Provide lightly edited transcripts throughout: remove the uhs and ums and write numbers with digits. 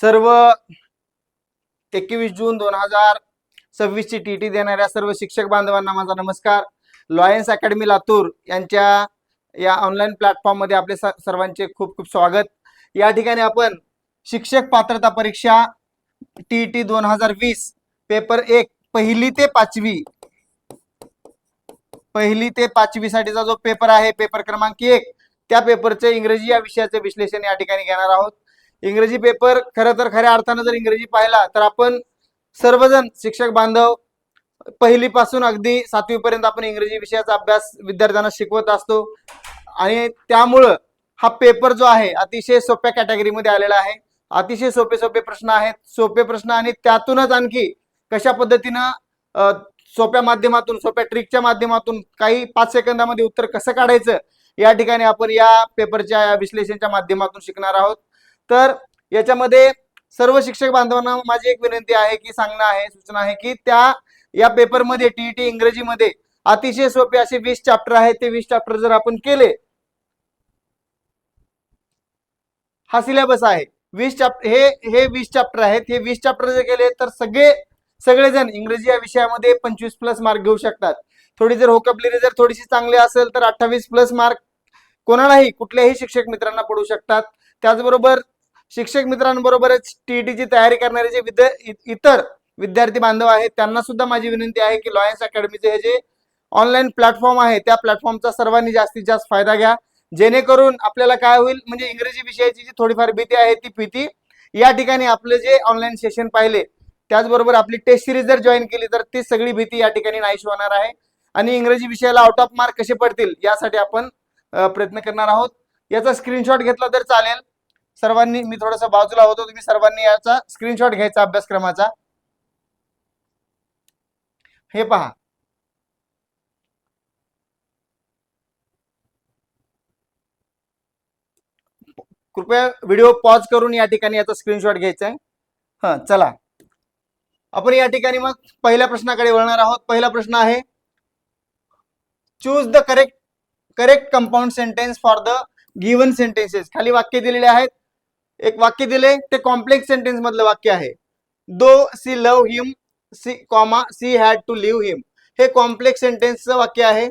सर्व 21 जून 2026 ची टीटी देणाऱ्या सर्व शिक्षक बांधवांना माझा नमस्कार. लॉयन्स अकॅडमी लातूर यांच्या या ऑनलाईन प्लॅटफॉर्म मध्ये आपले सर्वांचे खूप खूप स्वागत. या ठिकाणी आपण शिक्षक पात्रता परीक्षा टीटी 2020 पेपर 1 पहिली ते पाचवी साठीचा जो पेपर आहे, पेपर क्रमांक 1, त्या पेपरचे इंग्रजी या विषयाचे विश्लेषण या ठिकाणी घेणार आहोत. इंग्रजी पेपर खऱ्या अर्थानं जर इंग्रजी पाहिला तर आपण सर्वजण शिक्षक बांधव पहिलीपासून अगदी 7वी पर्यंत आपण इंग्रजी विषयाचा अभ्यास विद्यार्थ्यांना शिकवत असतो आणि त्यामुळं हा पेपर जो आहे अतिशय सोप्या कॅटेगरीमध्ये आलेला आहे. अतिशय सोपे प्रश्न आहेत, सोपे प्रश्न आणि त्यातूनच आणखी कशा पद्धतीनं सोप्या माध्यमातून, सोप्या ट्रिकच्या माध्यमातून काही 5 सेकंदामध्ये उत्तर कसं काढायचं या ठिकाणी आपण या पेपरच्या विश्लेषणाच्या माध्यमातून शिकणार आहोत. तर याच्यामध्ये सर्व शिक्षक बांधवांना माझी एक विनंती आहे की सूचना आहे की या पेपरमध्ये टीईटी इंग्रजीमध्ये अतिशय सोपे असे 20 चॅप्टर आहेत. ते 20 चॅप्टर जर आपण केले, हा सिलेबस आहे 20 चॅप्टर, हे 20 चॅप्टर आहेत. हे 20 चॅप्टर जर केले तर सगळेजण इंग्रजी या विषयामध्ये 25+ मार्क घेऊ शकतात. थोडी जर होकॅब्युलरी जर थोडीशी चांगली असेल तर 28+ मार्क कोणालाही, कुठल्याही शिक्षक मित्रांना पडू शकतात. त्याचबरोबर शिक्षक मित्रांबरोबरच टीईटीची तयारी करणारे जे इतर विद्यार्थी बांधव आहेत त्यांना सुद्धा माझी विनंती आहे की लॉयन्स अकॅडमीचे हे जे ऑनलाईन प्लॅटफॉर्म आहे त्या प्लॅटफॉर्मचा सर्वांनी जास्तीत जास्त फायदा घ्या, जेणेकरून आपल्याला काय होईल, म्हणजे इंग्रजी विषयाची जी थोडीफार भीती आहे ती भीती या ठिकाणी आपले जे ऑनलाईन सेशन पाहिले, त्याचबरोबर आपली टेस्ट सिरीज जर जॉईन केली तर ती सगळी भीती या ठिकाणी नाहीशी होणार आहे आणि इंग्रजी विषयाला आउट ऑफ मार्क कसे पडतील यासाठी आपण प्रयत्न करणार आहोत. याचा स्क्रीनशॉट घेतला तर चालेल. सर्वांनी, मी थोडासा बाजूला होतो, तुम्ही सर्वांनी याचा स्क्रीनशॉट घ्यायचा अभ्यासक्रमाचा. हे पहा, कृपया व्हिडिओ पॉज करून या ठिकाणी याचा स्क्रीनशॉट घ्यायचा आहे. चला आपण या ठिकाणी मग पहिल्या प्रश्नाकडे वळणार आहोत. पहिला प्रश्न आहे, choose the correct compound sentence for the given sentences. खाली वाक्य दिलेले आहेत. एक वाक्य दिले, ते कॉम्प्लेक्स सेंटेन्स मधलं वाक्य आहे. Though she love him she had to leave him. हे कॉम्प्लेक्स सेंटेन्सचं वाक्य आहे.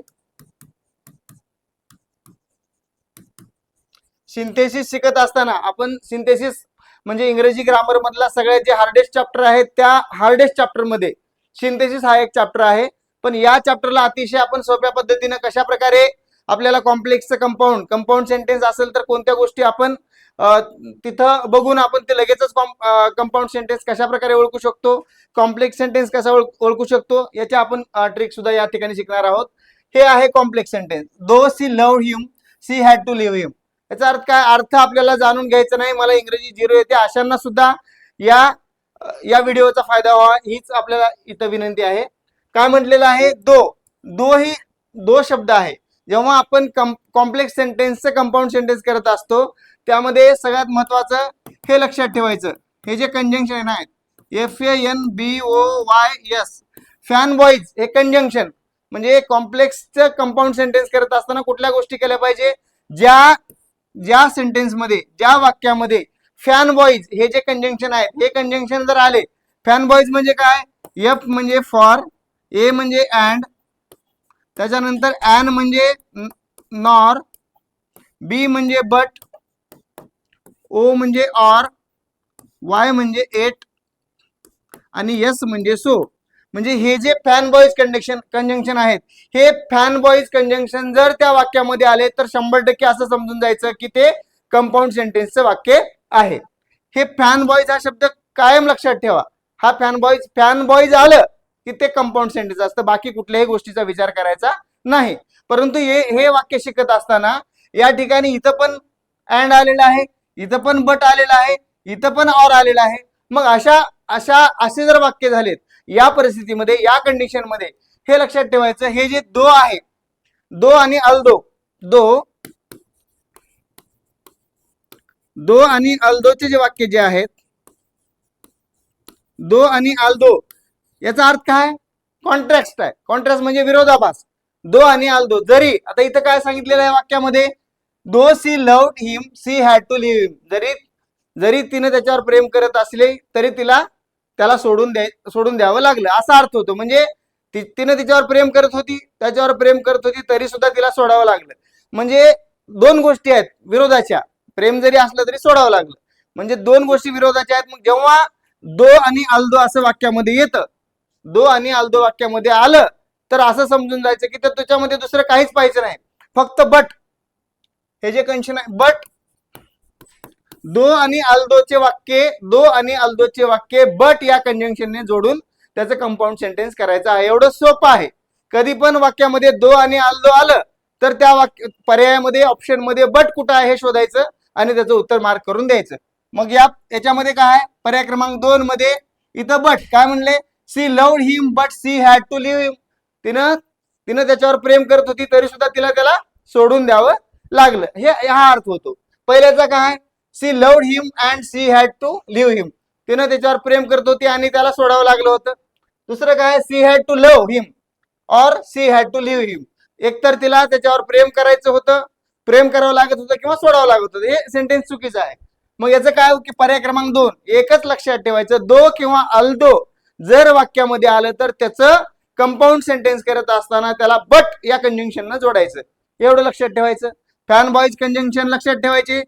सिंथेसिस शिकत असताना आपण सिंथेसिस म्हणजे इंग्रजी ग्रामर मधला सगळ्यात जे हार्डेस्ट चॅप्टर आहे त्या हार्डेस्ट चॅप्टर मध्ये सिंथेसिस हा एक चॅप्टर आहे. पण या चॅप्टरला अतिशय आपण सोप्या पद्धतीने कशा प्रकारे आपल्याला कॉम्प्लेक्सचं कंपाऊंड सेंटेन्स असेल तर कोणत्या गोष्टी आपण तिथं बघून आपण ते लगेचच कंपाऊंड सेंटेन्स कशा प्रकारे ओळखू शकतो, कॉम्प्लेक्स सेंटेन्स कसा ओळखू शकतो, याच्या आपण ट्रिक सुद्धा या ठिकाणी शिकणार आहोत. हे आहे complex sentence. Though she love him she had to leave him. याचा अर्थ काय, अर्थ आपल्याला जाणून घ्यायचा नाही. मला इंग्रजी 0 येते अशांना सुद्धा या व्हिडिओचा फायदा व्हावा हीच आपल्याला इथं विनंती आहे. काय म्हटलेलं आहे, दो शब्द आहे. जेव्हा आपण कॉम्प्लेक्स सेंटेन्सचं कंपाऊंड सेंटेन्स करत असतो त्यामध्ये सगळ्यात महत्वाचं हे लक्षात ठेवायचं, हे जे कंजंक्शन आहेत FANBOYS, फॅन बॉईज, हे कंजंक्शन म्हणजे कॉम्प्लेक्सचं कंपाऊंड सेंटेन्स करत असताना कुठल्या गोष्टी केल्या पाहिजे, ज्या सेंटेन्स मध्ये, ज्या वाक्यामध्ये फॅन बॉईज हे जे कंजंक्शन आहेत, हे कंजंक्शन जर आले, फॅन बॉईज म्हणजे काय, F म्हणजे फॉर, A म्हणजे अँड, त्याच्यानंतर एन म्हणजे नॉर, बी म्हणजे बट, ओ म्हणजे ऑर, वाय म्हणजे एट आणि एस म्हणजे सो. म्हणजे हे जे फॅन बॉईज कंजंक्शन आहेत, हे फॅन बॉईज कंजंक्शन जर त्या वाक्यामध्ये आले तर 100% असं समजून जायचं की ते कंपाऊंड सेंटेन्सचं वाक्य आहे. हे फॅन बॉईज हा शब्द कायम लक्षात ठेवा. हा फॅन बॉईज आलं की ते कंपाऊंड सेंटेन्स असतं, बाकी कुठल्याही गोष्टीचा विचार करायचा नाही. परंतु हे वाक्य शिकत असताना या ठिकाणी इथं पण अँड आलेलं आहे, इथं पण बट आलेलं आहे, इथं पण ऑर आलेलं आहे. मग असे जर वाक्य झालेत या परिस्थितीमध्ये, या कंडिशन मध्ये हे लक्षात ठेवायचं, हे जे दो आहे, दो आणि अल्दोचे जे वाक्य जे आहेत, दो आणि अल्दो, याचा अर्थ काय, कॉन्ट्रास्ट आहे. कॉन्ट्रास्ट म्हणजे विरोधाभास. दो आणि अल्दो, जरी आता इथं काय सांगितलेलं आहे वाक्यामध्ये, though she loved him she had to leave him, जरी जरी तिने त्याच्यावर प्रेम करत असले तरी त्याला सोडून द्यावं लागलं असा अर्थ होतो. म्हणजे तिने तिच्यावर प्रेम करत होती, त्याच्यावर प्रेम करत होती, तरी सुद्धा तिला सोडावं लागलं. म्हणजे दोन गोष्टी आहेत विरोधाच्या. प्रेम जरी असलं तरी सोडावं लागलं, म्हणजे दोन गोष्टी विरोधाच्या आहेत. मग जेव्हा दो आणि अल्दो असं वाक्यामध्ये येतं, दो आणि अल्दो वाक्यामध्ये आलं, तर असं समजून जायचं की त्याच्यामध्ये दुसरं काहीच पाहिजे नाही, फक्त बट. हे जे कंडिशन आहे बट, दो आणि अल्दोचे वाक्य बट या कंजंक्शनने जोडून त्याचं कंपाऊंड सेंटेन्स करायचं आहे. एवढं सोपं आहे. कधी पण वाक्यामध्ये दो आणि अल्दो आलं तर त्या पर्यायामध्ये ऑप्शन मध्ये बट कुठं आहे हे शोधायचं आणि त्याचं उत्तर मार्क करून द्यायचं. मग याच्यामध्ये काय आहे, पर्याय क्रमांक 2 मध्ये इथं बट काय म्हणले, she loved him but she had to leave him. तिनं त्याच्यावर प्रेम करत होती तरी सुद्धा त्याला सोडून द्यावं लागलं, हा अर्थ होतो. पहिल्याचा काय, she loved him and she had to leave him. तिनं त्याच्यावर प्रेम करत होती आणि त्याला सोडावं लागलं होतं. दुसरं काय, सी हॅड टू लव्ह हिम और सी हॅड टू लिव्ह हिम. एकतर तिला त्याच्यावर प्रेम करायचं होतं, प्रेम करावं लागत होतं, किंवा सोडावं लागत होतं. हे सेंटेन्स चुकीचं आहे. मग याचं काय की पर्याय क्रमांक 2 एकच लक्षात ठेवायचं, दो किंवा अल्दो जर वाक्यामध्ये आलं तर त्याचं कंपाऊंड सेंटेन्स करत असताना त्याला बट या कंजंक्शन जोडायचं, एवढं लक्षात ठेवायचं. फॅन बॉईज कंजंक्शन लक्षात ठेवायचे.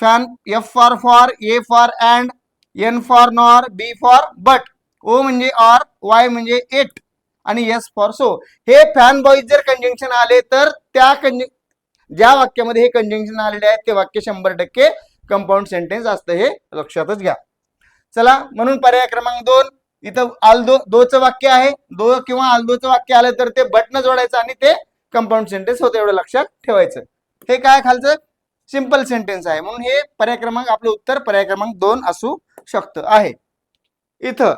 Fan, F for, A for and, N for nor, B for but, O म्हणजे ऑर, वाय म्हणजे इट आणि एस फॉर सो. हे फॅन बॉईज जर कंजंक्शन आले तर ज्या वाक्यामध्ये हे कंजंक्शन आलेले आहेत ते वाक्य 100% कंपाऊंड सेंटेन्स असतं, हे लक्षातच घ्या. चला, म्हणून पर्याय क्रमांक 2 इथं अल्दो दोचं वाक्य आहे. दो किंवा अल्दोचं वाक्य आलं तर ते बटन जोडायचं आणि ते कंपाऊंड सेंटेन्स होतं, एवढं लक्षात ठेवायचं. हे काय खालचं सिंपल सेंटेन्स आहे, म्हणून हे पर्याय क्रमांक, आपलं उत्तर पर्याय क्रमांक 2 असू शकतं आहे. इथं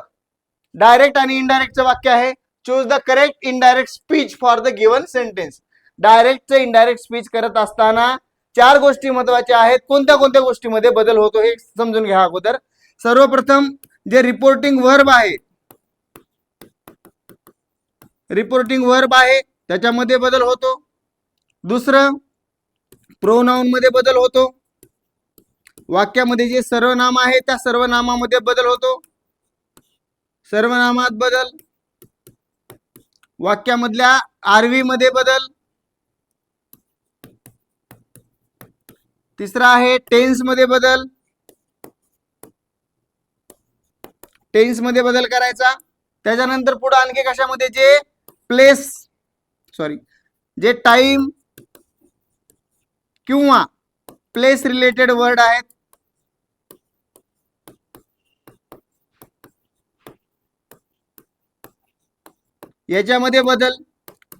डायरेक्ट आणि इनडायरेक्टचं वाक्य आहे. Choose the correct indirect speech for the given sentence. डायरेक्टचं इनडायरेक्ट स्पीच करत असताना 4 गोष्टी महत्वाच्या आहेत. कोणत्या कोणत्या गोष्टीमध्ये बदल होतो हे समजून घ्या अगोदर. सर्वप्रथम जे रिपोर्टिंग वर्ब आहे त्याच्यामध्ये बदल होतो. दुसरं, प्रोनाउन मध्ये बदल होतो. वाक्यामध्ये जे सर्वनाम आहे त्या सर्वनामामध्ये बदल होतो. सर्वनामात बदल, वाक्यामधल्या आरवी मध्ये बदल. तिसरा आहे टेन्स मध्ये बदल. टेन्स मध्ये बदल करायचा. त्याच्यानंतर पुढे आणखी कशामध्ये, जे टाइम किंवा प्लेस रिलेटेड वर्ड आहेत याच्यामध्ये बदल.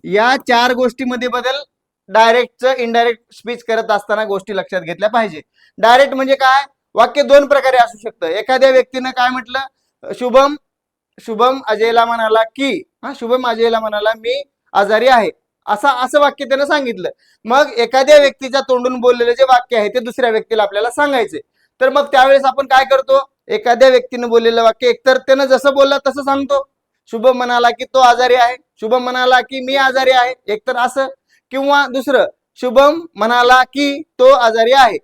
या 4 गोष्टीमध्ये बदल डायरेक्टचं इनडायरेक्ट स्पीच करत असताना गोष्टी लक्षात घेतल्या पाहिजे. डायरेक्ट म्हणजे काय, वाक्य 2 प्रकारे असू शकतं. एखाद्या व्यक्तीनं काय म्हटलं, शुभम अजयला म्हणाला की, शुभम अजयला म्हणाला मी आजारी आहे, असं वाक्य त्यानं सांगितलं. मग एखाद्या व्यक्तीच्या तोंडून बोललेलं जे वाक्य आहे ते दुसऱ्या व्यक्तीला आपल्याला सांगायचे. तर मग त्यावेळेस आपण काय करतो, एखाद्या व्यक्तीनं बोललेलं वाक्य एकतर त्यानं जसं बोलला तसं सांगतो. शुभम म्हणाला की तो आजारी आहे, शुभम म्हणाला की मी आजारी आहे, एकतर असं. किंवा दुसरं, शुभम म्हणाला की तो आजारी आहे,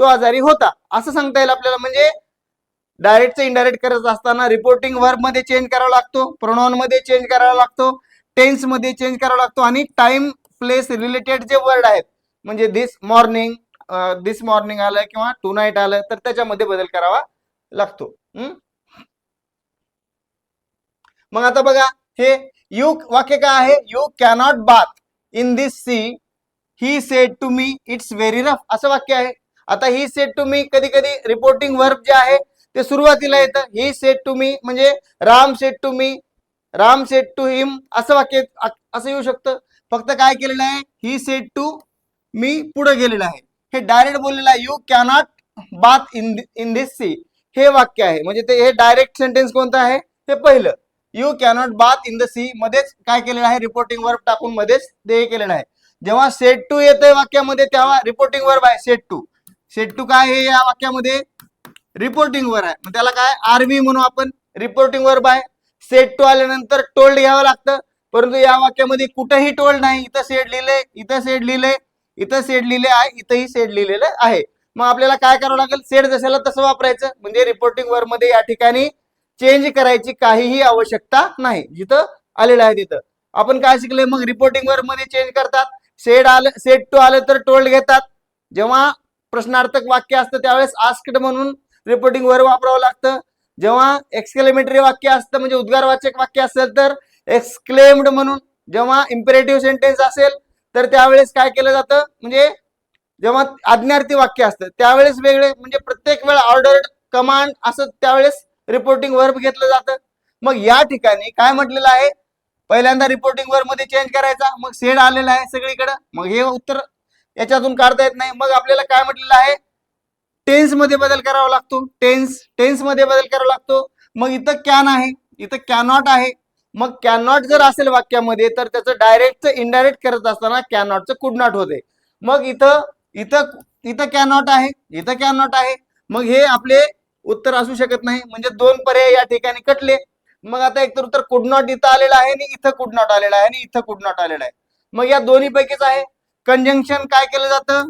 तो आजारी होता, असं सांगता येईल आपल्याला. म्हणजे डायरेक्टचं इनडायरेक्ट करत असताना रिपोर्टिंग वर्ब मध्ये चेंज करावा लागतो, प्रोनाउन मध्ये चेंज करावा लागतो, टेन्स मध्ये चेंज करावा लागतो, आणि टाइम प्लेस रिलेटेड जे वर्ड आहेत म्हणजे दिस मॉर्निंग आलं किंवा टू नाईट आलं तर त्याच्यामध्ये बदल करावा लागतो. मग आता बघा, हे यू वाक्य काय आहे, you cannot bath in this sea, he said to me it's very rough, असं वाक्य आहे. आता ही सेड टू मी कधी कधी रिपोर्टिंग वर्ब जे आहे ते सुरुवातीला येतं. ही सेड टू मी म्हणजे Ram said to me, Ram said to him, असं वाक्य असं येऊ शकतं. फक्त काय केलेलं आहे, ही सेड टू मी पुढे गेलेलं आहे. हे डायरेक्ट बोललेलं आहे, you cannot bath in this sea, हे वाक्य आहे. म्हणजे ते हे डायरेक्ट सेंटेन्स कोणतं आहे, ते पहिलं. You cannot bath in the sea मध्येच काय केलेलं आहे, रिपोर्टिंग वर्ब टाकून मध्येच ते केलेलं आहे. जेव्हा सेड टू येतंय वाक्यामध्ये तेव्हा रिपोर्टिंग वर्ब आहे सेड टू. सेड टू काय आहे या वाक्यामध्ये, रिपोर्टिंग वर्ब आहे. मग त्याला काय आरवी म्हणू आपण, रिपोर्टिंग वर्ब आहे. सेड टू आल्यानंतर टोल्ड घ्यावं लागतं, परंतु या वाक्यामध्ये कुठेही टोल्ड नाही. इथं सेड लिहिलंय, इथं सेड लिहिलंय, इथं सेड लिहिले आहे, इथंही सेड लिहिलेलं आहे. मग आपल्याला काय करावं लागेल, सेड जशाला तसं वापरायचं, म्हणजे रिपोर्टिंग वर्ब मध्ये या ठिकाणी चेंज करायची काहीही आवश्यकता नाही, जिथं आलेलं आहे तिथं. आपण काय शिकले मग, रिपोर्टिंग वर्ब मध्ये चेंज करतात, सेड आलं, सेड टू आलं तर टोल्ड घेतात. जेव्हा प्रश्नार्थक वाक्य असतं त्यावेळेस आस्क्ड म्हणून रिपोर्टिंग वर्ब वापरावं लागतं. जेव्हा एक्सक्लेमेटरी वाक्य असतं म्हणजे उद्गारवाचक वाक्य असेल तर एक्सक्लेम्ड म्हणून. जेव्हा इम्पेरेटिव्ह सेंटेन्स असेल तर त्यावेळेस काय केलं जातं, म्हणजे जेव्हा आज्ञार्थी वाक्य असतं त्यावेळेस वेगळे, म्हणजे प्रत्येक वेळा ऑर्डर कमांड असं त्यावेळेस रिपोर्टिंग वर्ब घेतलं जातं. मग या ठिकाणी काय म्हटलेलं आहे, पहिल्यांदा रिपोर्टिंग वर्ब मध्ये चेंज करायचा, मग सेड आलेला आहे सगळीकडे, मग हे उत्तर याच्यातून काढता येत नाही. मग आपल्याला काय म्हटलेलं आहे, टेन्स मध्ये बदल करावा लागतो, टेन्स मध्ये बदल करावा लागतो. मग इथं कॅन आहे, इथं कॅनॉट आहे. मग कॅनॉट जर असेल वाक्यामध्ये तर त्याचं डायरेक्टचं इनडायरेक्ट करत असताना कॅनॉटचं कुड नॉट होते. मग इथं इथं इथं कॅनॉट आहे, इथं कॅनॉट आहे, मग हे आपले उत्तर असू शकत नाही, म्हणजे दोन पर्याय या ठिकाणी कटले. मग आता एक तर उत्तर कुड नॉट इथं आलेलं आहे आणि इथं कुड नॉट आलेलं आहे आणि इथं कुड नॉट आलेलं आहे. मग या दोन्ही पैकीच आहे. कंजंक्शन काय केलं जातं,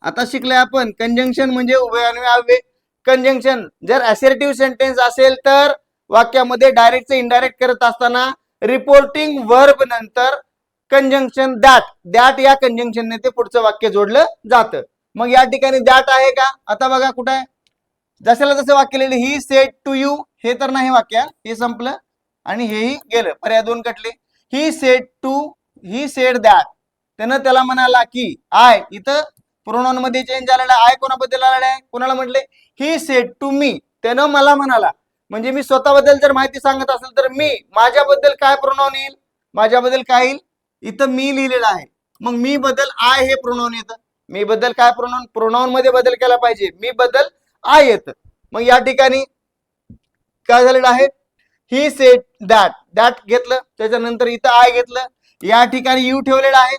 आता शिकलोय आपण, कंजंक्शन म्हणजे उभयान्वय. कंजंक्शन जर असर्टिव्ह सेंटेन्स असेल तर वाक्यामध्ये डायरेक्ट इनडायरेक्ट करत असताना रिपोर्टिंग वर्ब नंतर कंजंक्शन दॅट या कंजंक्शनने ते पुढचं वाक्य जोडलं जातं. मग या ठिकाणी दॅट आहे का, आता बघा कुठं आहे, जशाला तसं वाक्य लिहिलं, ही सेड टू यू, हे तर नाही वाक्य, हे संपलं आणि हेही गेलं, पर्याय दोन कटले. ही सेड दॅट, त्यानं त्याला म्हणाला की, आय इथं प्रोनाउन मध्ये चेंज झालेला, आय कोणाबद्दल आलेला आहे, कोणाला म्हटले, ही सेड टू मी, त्यानं मला म्हणाला. म्हणजे मी स्वतःबद्दल जर माहिती सांगत असेल तर मी, माझ्याबद्दल काय प्रोनाउन येईल, माझ्याबद्दल काय येईल, इथं मी लिहिलेलं आहे, मग मी बद्दल आय हे प्रोनाउन येतं. मी बद्दल काय प्रोनाउन मध्ये बदल केला पाहिजे, मी बद्दल आय येतं. मग या ठिकाणी काय झालेलं आहे, ही सेड दॅट घेतलं, त्याच्यानंतर इथं आय घेतलं, या ठिकाणी यू ठेवलेला आहे.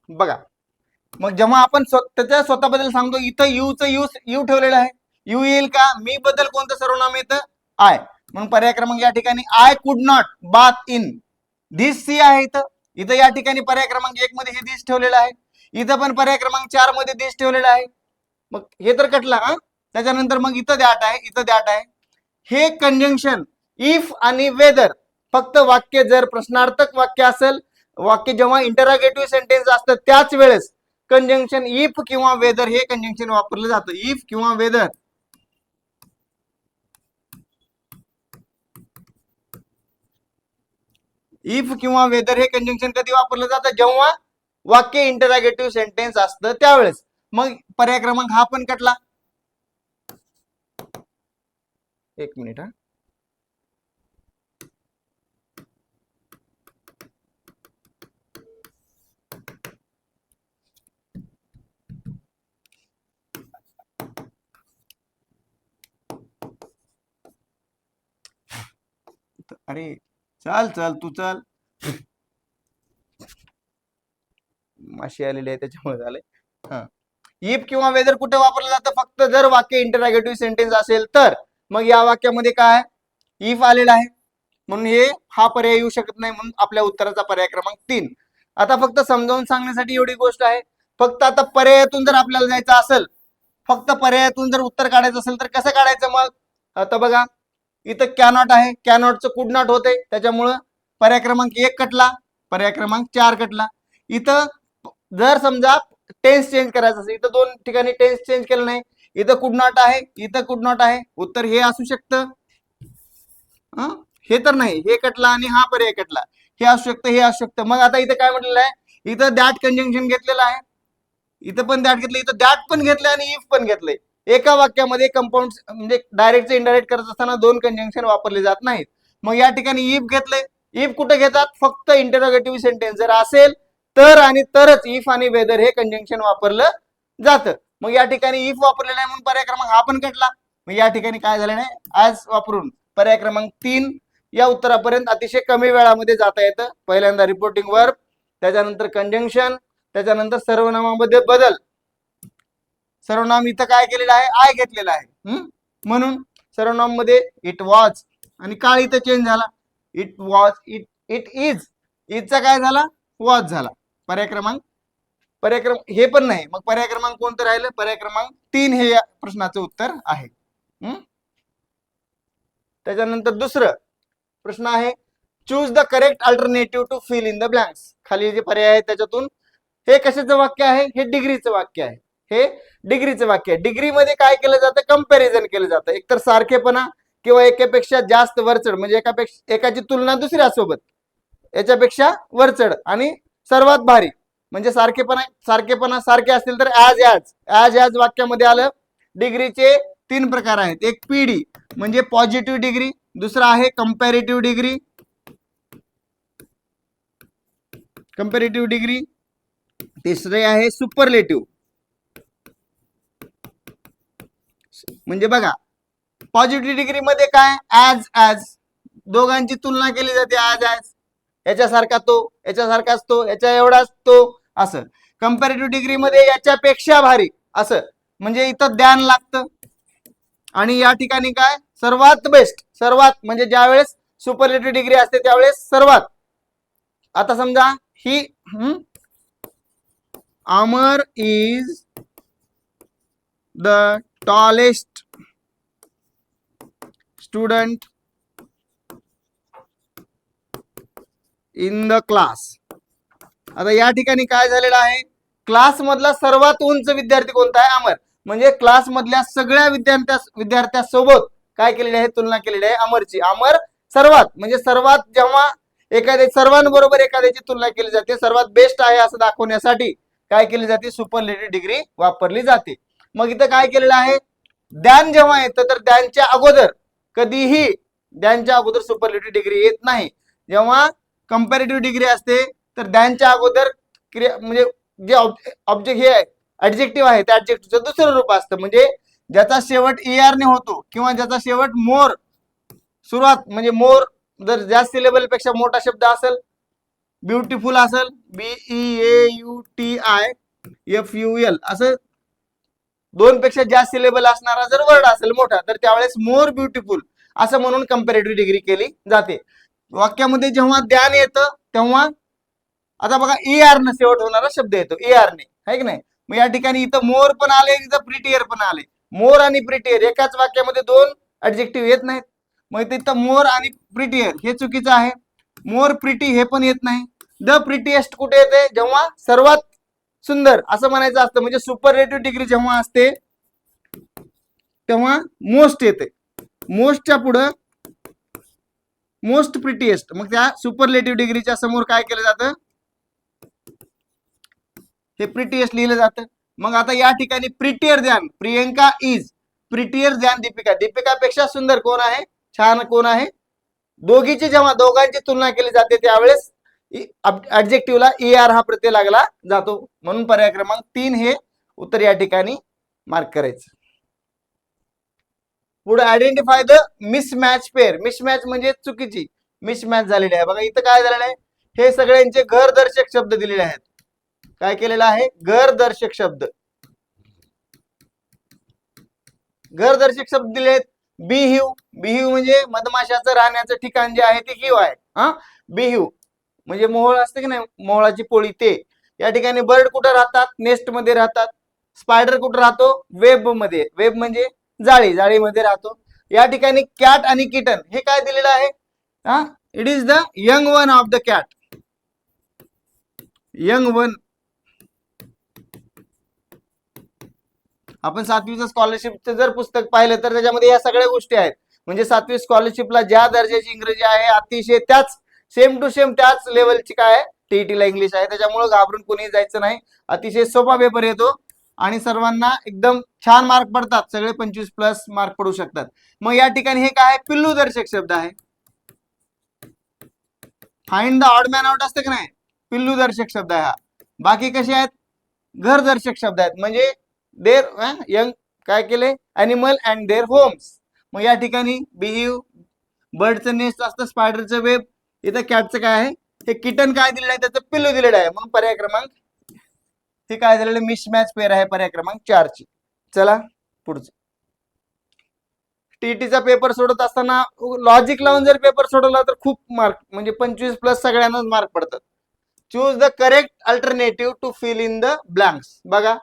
बघा, मग जेव्हा आपण त्याच्या स्वतःबद्दल सांगतो, इथं यू ठेवलेलं आहे, यू येईल का, मी बद्दल कोणतं सर्वनाम येतं, आय, म्हणून पर्याय क्रमांक या ठिकाणी I could not bath in this sea आहे. इथं इथं या ठिकाणी पर्याय क्रमांक 1 मध्ये हे दिस ठेवलेलं आहे, इथं पण पर्याय क्रमांक 4 मध्ये दिस ठेवलेलं आहे. मग हे तर कटला हा. त्याच्यानंतर मग इथं दॅट आहे, इथं दॅट आहे. हे कंजंक्शन इफ आणि वेदर, फक्त वाक्य जर प्रश्नार्थक वाक्य असेल, वाक्य जेव्हा इंटरोगेटिव्ह सेंटेन्स असतं त्याच वेळेस कंजंक्शन इफ किंवा वेदर हे कंजंक्शन वापरलं जातं. इफ किंवा वेदर, इफ किंवा वेदर हे कंजंक्शन कधी वापरलं जातं, जेव्हा वाक्य इंटरोगेटिव्ह सेंटेन्स असतं त्यावेळेस. मग पर्याय क्रमांक हा पण कटला. एक मिनिट हा, अरे चल चल तू चल, माशी आलेली आहे त्याच्यामुळे झालंय. हा, इफ किंवा वेदर कुठे वापरलं जातं, फक्त जर वाक्य इंटरोगेटिव्ह सेंटेन्स असेल तर. मग या वाक्यामध्ये काय इफ आलेला आहे, म्हणून हे हा पर्याय येऊ शकत नाही, म्हणून आपल्या उत्तराचा पर्याय क्रमांक 3. आता फक्त समजावून सांगण्यासाठी एवढी गोष्ट आहे. फक्त आता पर्यायातून जर आपल्याला जायचं असेल, फक्त पर्यायातून जर उत्तर काढायचं असेल तर कसं काढायचं, मग आता बघा, इथं कॅनॉट आहे, कॅनॉटचं कुड नॉट होते, त्याच्यामुळं पर्याय क्रमांक 1 कटला, पर्याय क्रमांक 4 कटला. इथं जर समजा टेन्स चेंज करायचं असेल, इथं दोन ठिकाणी टेन्स चेंज केलं नाही, इथं कुड नॉट आहे, इथं कुड नॉट आहे, उत्तर हे असू शकतं. हे तर नाही, हे कटला आणि हा पर्याय कटला, हे असू शकतं, हे असू शकतं. मग आता इथं काय म्हटलेलं आहे, इथं दॅट कंजंक्शन घेतलेलं आहे, इथं पण दॅट घेतलं, इथं दॅट पण घेतलंय आणि इफ पण घेतलंय. एका वाक्यामध्ये कंपाऊंड म्हणजे डायरेक्ट इनडायरेक्ट करत असताना दोन कंजंक्शन वापरले जात नाहीत. मग या ठिकाणी इफ घेतलंय, इफ कुठे घेतात, फक्त इंटरोगेटिव्ह सेंटेन्स जर असेल तर आणि तरच इफ आणि वेदर हे कंजंक्शन वापरलं जातं. मग या ठिकाणी इफ वापरलेला आहे म्हणून पर्याय क्रमांक हा पण कटला. मग या ठिकाणी काय झालं नाही, आज वापरून पर्याय क्रमांक 3 या उत्तरापर्यंत अतिशय कमी वेळामध्ये जाता येतं. पहिल्यांदा रिपोर्टिंग वर्ब, त्याच्यानंतर कंजंक्शन, त्याच्यानंतर सर्वनामामध्ये बदल. सर्वनाम इथं काय केलेलं आहे, आय घेतलेला आहे. म्हणून सर्वनाम मध्ये इट वॉज, आणि काळ इथं चेंज झाला. इट वॉज, इट इज, इजचा काय झाला, वॉज झाला. पर्याय क्रमांक हे पण नाही, मग पर्याय क्रमांक कोणतं राहिलं, पर्याय क्रमांक 3 हे या प्रश्नाचं उत्तर आहे. त्याच्यानंतर दुसरं प्रश्न आहे, choose the correct alternative to fill in the blanks. खाली जे पर्याय आहे त्याच्यातून हे कशाचं वाक्य आहे, हे डिग्रीचं वाक्य आहे. हे डिग्रीचं वाक्य आहे. डिग्रीमध्ये काय केलं जातं, कंपॅरिझन केलं जातं. एकतर सारखेपणा किंवा एकापेक्षा जास्त वरचढ, म्हणजे एकाची तुलना दुसऱ्यासोबत, याच्यापेक्षा वरचढ, आणि सर्वात भारी म्हणजे सारखेपणा सारखे असतील तर ॲज वाक्यामध्ये आलं. डिग्रीचे 3 प्रकार आहेत. एक पीडी म्हणजे पॉझिटिव्ह डिग्री, दुसरा आहे कंपॅरेटिव्ह डिग्री, तिसरे आहे सुपरलेटिव्ह. म्हणजे बघा, पॉझिटिव्ह डिग्री मध्ये काय, ॲज दोघांची तुलना केली जाते. ॲज याच्यासारखा तो, याच्यासारखाच तो, याच्या एवढाच तो, असं. कंपॅरेटिव्ह डिग्री मध्ये याच्यापेक्षा भारी, असं. म्हणजे इथं ध्यान लागतं. आणि या ठिकाणी काय, सर्वात बेस्ट, सर्वात म्हणजे ज्यावेळेस सुपरलेटिव्ह डिग्री असते त्यावेळेस सर्वात. आता समजा ही Amar is the tallest student in the class. आता या ठिकाणी काय झालेलं आहे, क्लास मधला सर्वात उंच विद्यार्थी कोणता आहे, अमर. म्हणजे क्लास मधल्या सगळ्या विद्यार्थ्यासोबत काय केलेली आहे, तुलना केलेली आहे अमरची. अमर सर्वात म्हणजे सर्वात, जेव्हा सर्वांबरोबर एखाद्याची तुलना केली जाते, सर्वात बेस्ट आहे असं दाखवण्यासाठी काय केली जाते, सुपरलेटिव्ह डिग्री वापरली जाते. मग इथं काय केलेलं आहे, द्यान जेव्हा येतं तर द्यांच्या अगोदर कधीही सुपरलेटिव्ह डिग्री येत नाही. जेव्हा कंपॅरेटिव्ह डिग्री असते तर द्यांच्या अगोदर क्रिया म्हणजे जे ऑब्जेक्ट हे ऍडजेक्टिव्ह आहे त्या ऍडजेक्टिव्हचं दुसरं रूप असतं. म्हणजे ज्याचा शेवट ER ने होतो किंवा ज्याचा शेवट मोर, सुरुवात म्हणजे मोर जर जास्त सिलेबल पेक्षा मोठा शब्द असेल, ब्युटिफुल असेल, BEAUTIFUL, असं 2 पेक्षा जास्त सिलेबल असणारा जर वर्ड असेल मोठा, तर त्यावेळेस मोर ब्युटिफुल असं म्हणून कंपॅरेटिव्ह डिग्री केली जाते. वाक्यामध्ये जेव्हा ध्यान येतं तेव्हा, आता बघा ER न शेवट होणारा शब्द येतो, ER ने, आहे की नाही. मग या ठिकाणी इथं मोर पण आले, इथं प्रिटियर पण आले. मोर आणि प्रिटियर एकाच वाक्यामध्ये 2 ऍडजेक्टिव्ह येत नाहीत. मग तिथं मोर आणि प्रिटियर हे चुकीचं आहे. मोर प्रिटी हे पण येत नाही. द प्रिटीएस्ट कुठे येते, जेव्हा सर्वात सुंदर असं म्हणायचं असतं. म्हणजे सुपरलेटिव्ह डिग्री जेव्हा असते तेव्हा मोस्ट येते. मोस्टच्या पुढं मोस्ट प्रिटीएस्ट, मग त्या सुपरलेटिव्ह डिग्रीच्या समोर काय केलं जातं, हे प्रिटीएस्ट लिहिलं जातं. मग आता या ठिकाणी प्रिटियर ध्यान, प्रियंका इज, प्रिटियर ध्यान दीपिका, दीपिकापेक्षा सुंदर कोण आहे, छान कोण आहे. जेव्हा दोघांची तुलना केली जाते त्यावेळेस ऍडजेक्टिव्हला ER हा प्रत्यय लागला जातो. म्हणून पर्याय क्रमांक 3 हे उत्तर या ठिकाणी मार्क करायचं. पुढे identify the mismatch pair. Mismatch म्हणजे चुकीची, मिसमॅच झालेली आहे. बघा इथं काय झालेलं आहे, हे सगळ्यांचे घरदर्शक शब्द दिलेले आहेत. काय केलेलं आहे, घरदर्शक शब्द दिले आहेत. बिहिव म्हणजे मधमाशाचं राहण्याचं ठिकाण जे आहे ते हिव आहे. बिहिव म्हणजे मोहोळ असते की नाही, मोहळाची पोळी, ते. या ठिकाणी बर्ड कुठं राहतात, नेस्ट मध्ये राहतात. स्पायडर कुठं राहतो, वेब मध्ये, वेब म्हणजे जाळीमध्ये राहतो. या ठिकाणी कॅट आणि किटन हे काय दिलेलं आहे, it is the young one of the cat, young one. आपण 7वीचं स्कॉलरशिपचं जर पुस्तक पाहिलं तर त्याच्यामध्ये या सगळ्या गोष्टी आहेत. म्हणजे 7वी स्कॉलरशिपला ज्या दर्जाची इंग्रजी आहे अतिशय त्याच सेम टू सेम त्याच लेवलची काय टीईटीला इंग्लिश आहे. त्याच्यामुळे घाबरून कोणी जायचं नाही. अतिशय सोपा पेपर येतो आणि सर्वांना एकदम छान मार्क पडतात. सगळे 25+ मार्क पडू शकतात. मग या ठिकाणी हे काय, पिल्लू दर्शक शब्द आहे. Find the odd man out असतं की नाही, पिल्लू दर्शक शब्द आहे हा. बाकी कसे आहेत, घर दर्शक शब्द आहेत. म्हणजे देर यंग काय केले, अॅनिमल अँड देअर होम्स. मग या ठिकाणी बिहिव, बर्डचं नेस्ट असतं, स्पायडरचं वेब. इथं कॅटचं काय आहे, हे किटन काय दिलेलं आहे, त्याचं पिल्लू दिलेलं आहे. म्हणून पर्याय क्रमांक हे काय झालेलं मिसमॅच पेअर आहे पर्याय क्रमांक 4 ची. चला पुढचं. टीईटीचा पेपर सोडत असताना लॉजिक लावून जर पेपर सोडवला तर खूप मार्क म्हणजे 25+ सगळ्यांनाच मार्क पडतात. Choose the correct alternative to fill in the blanks. बघा,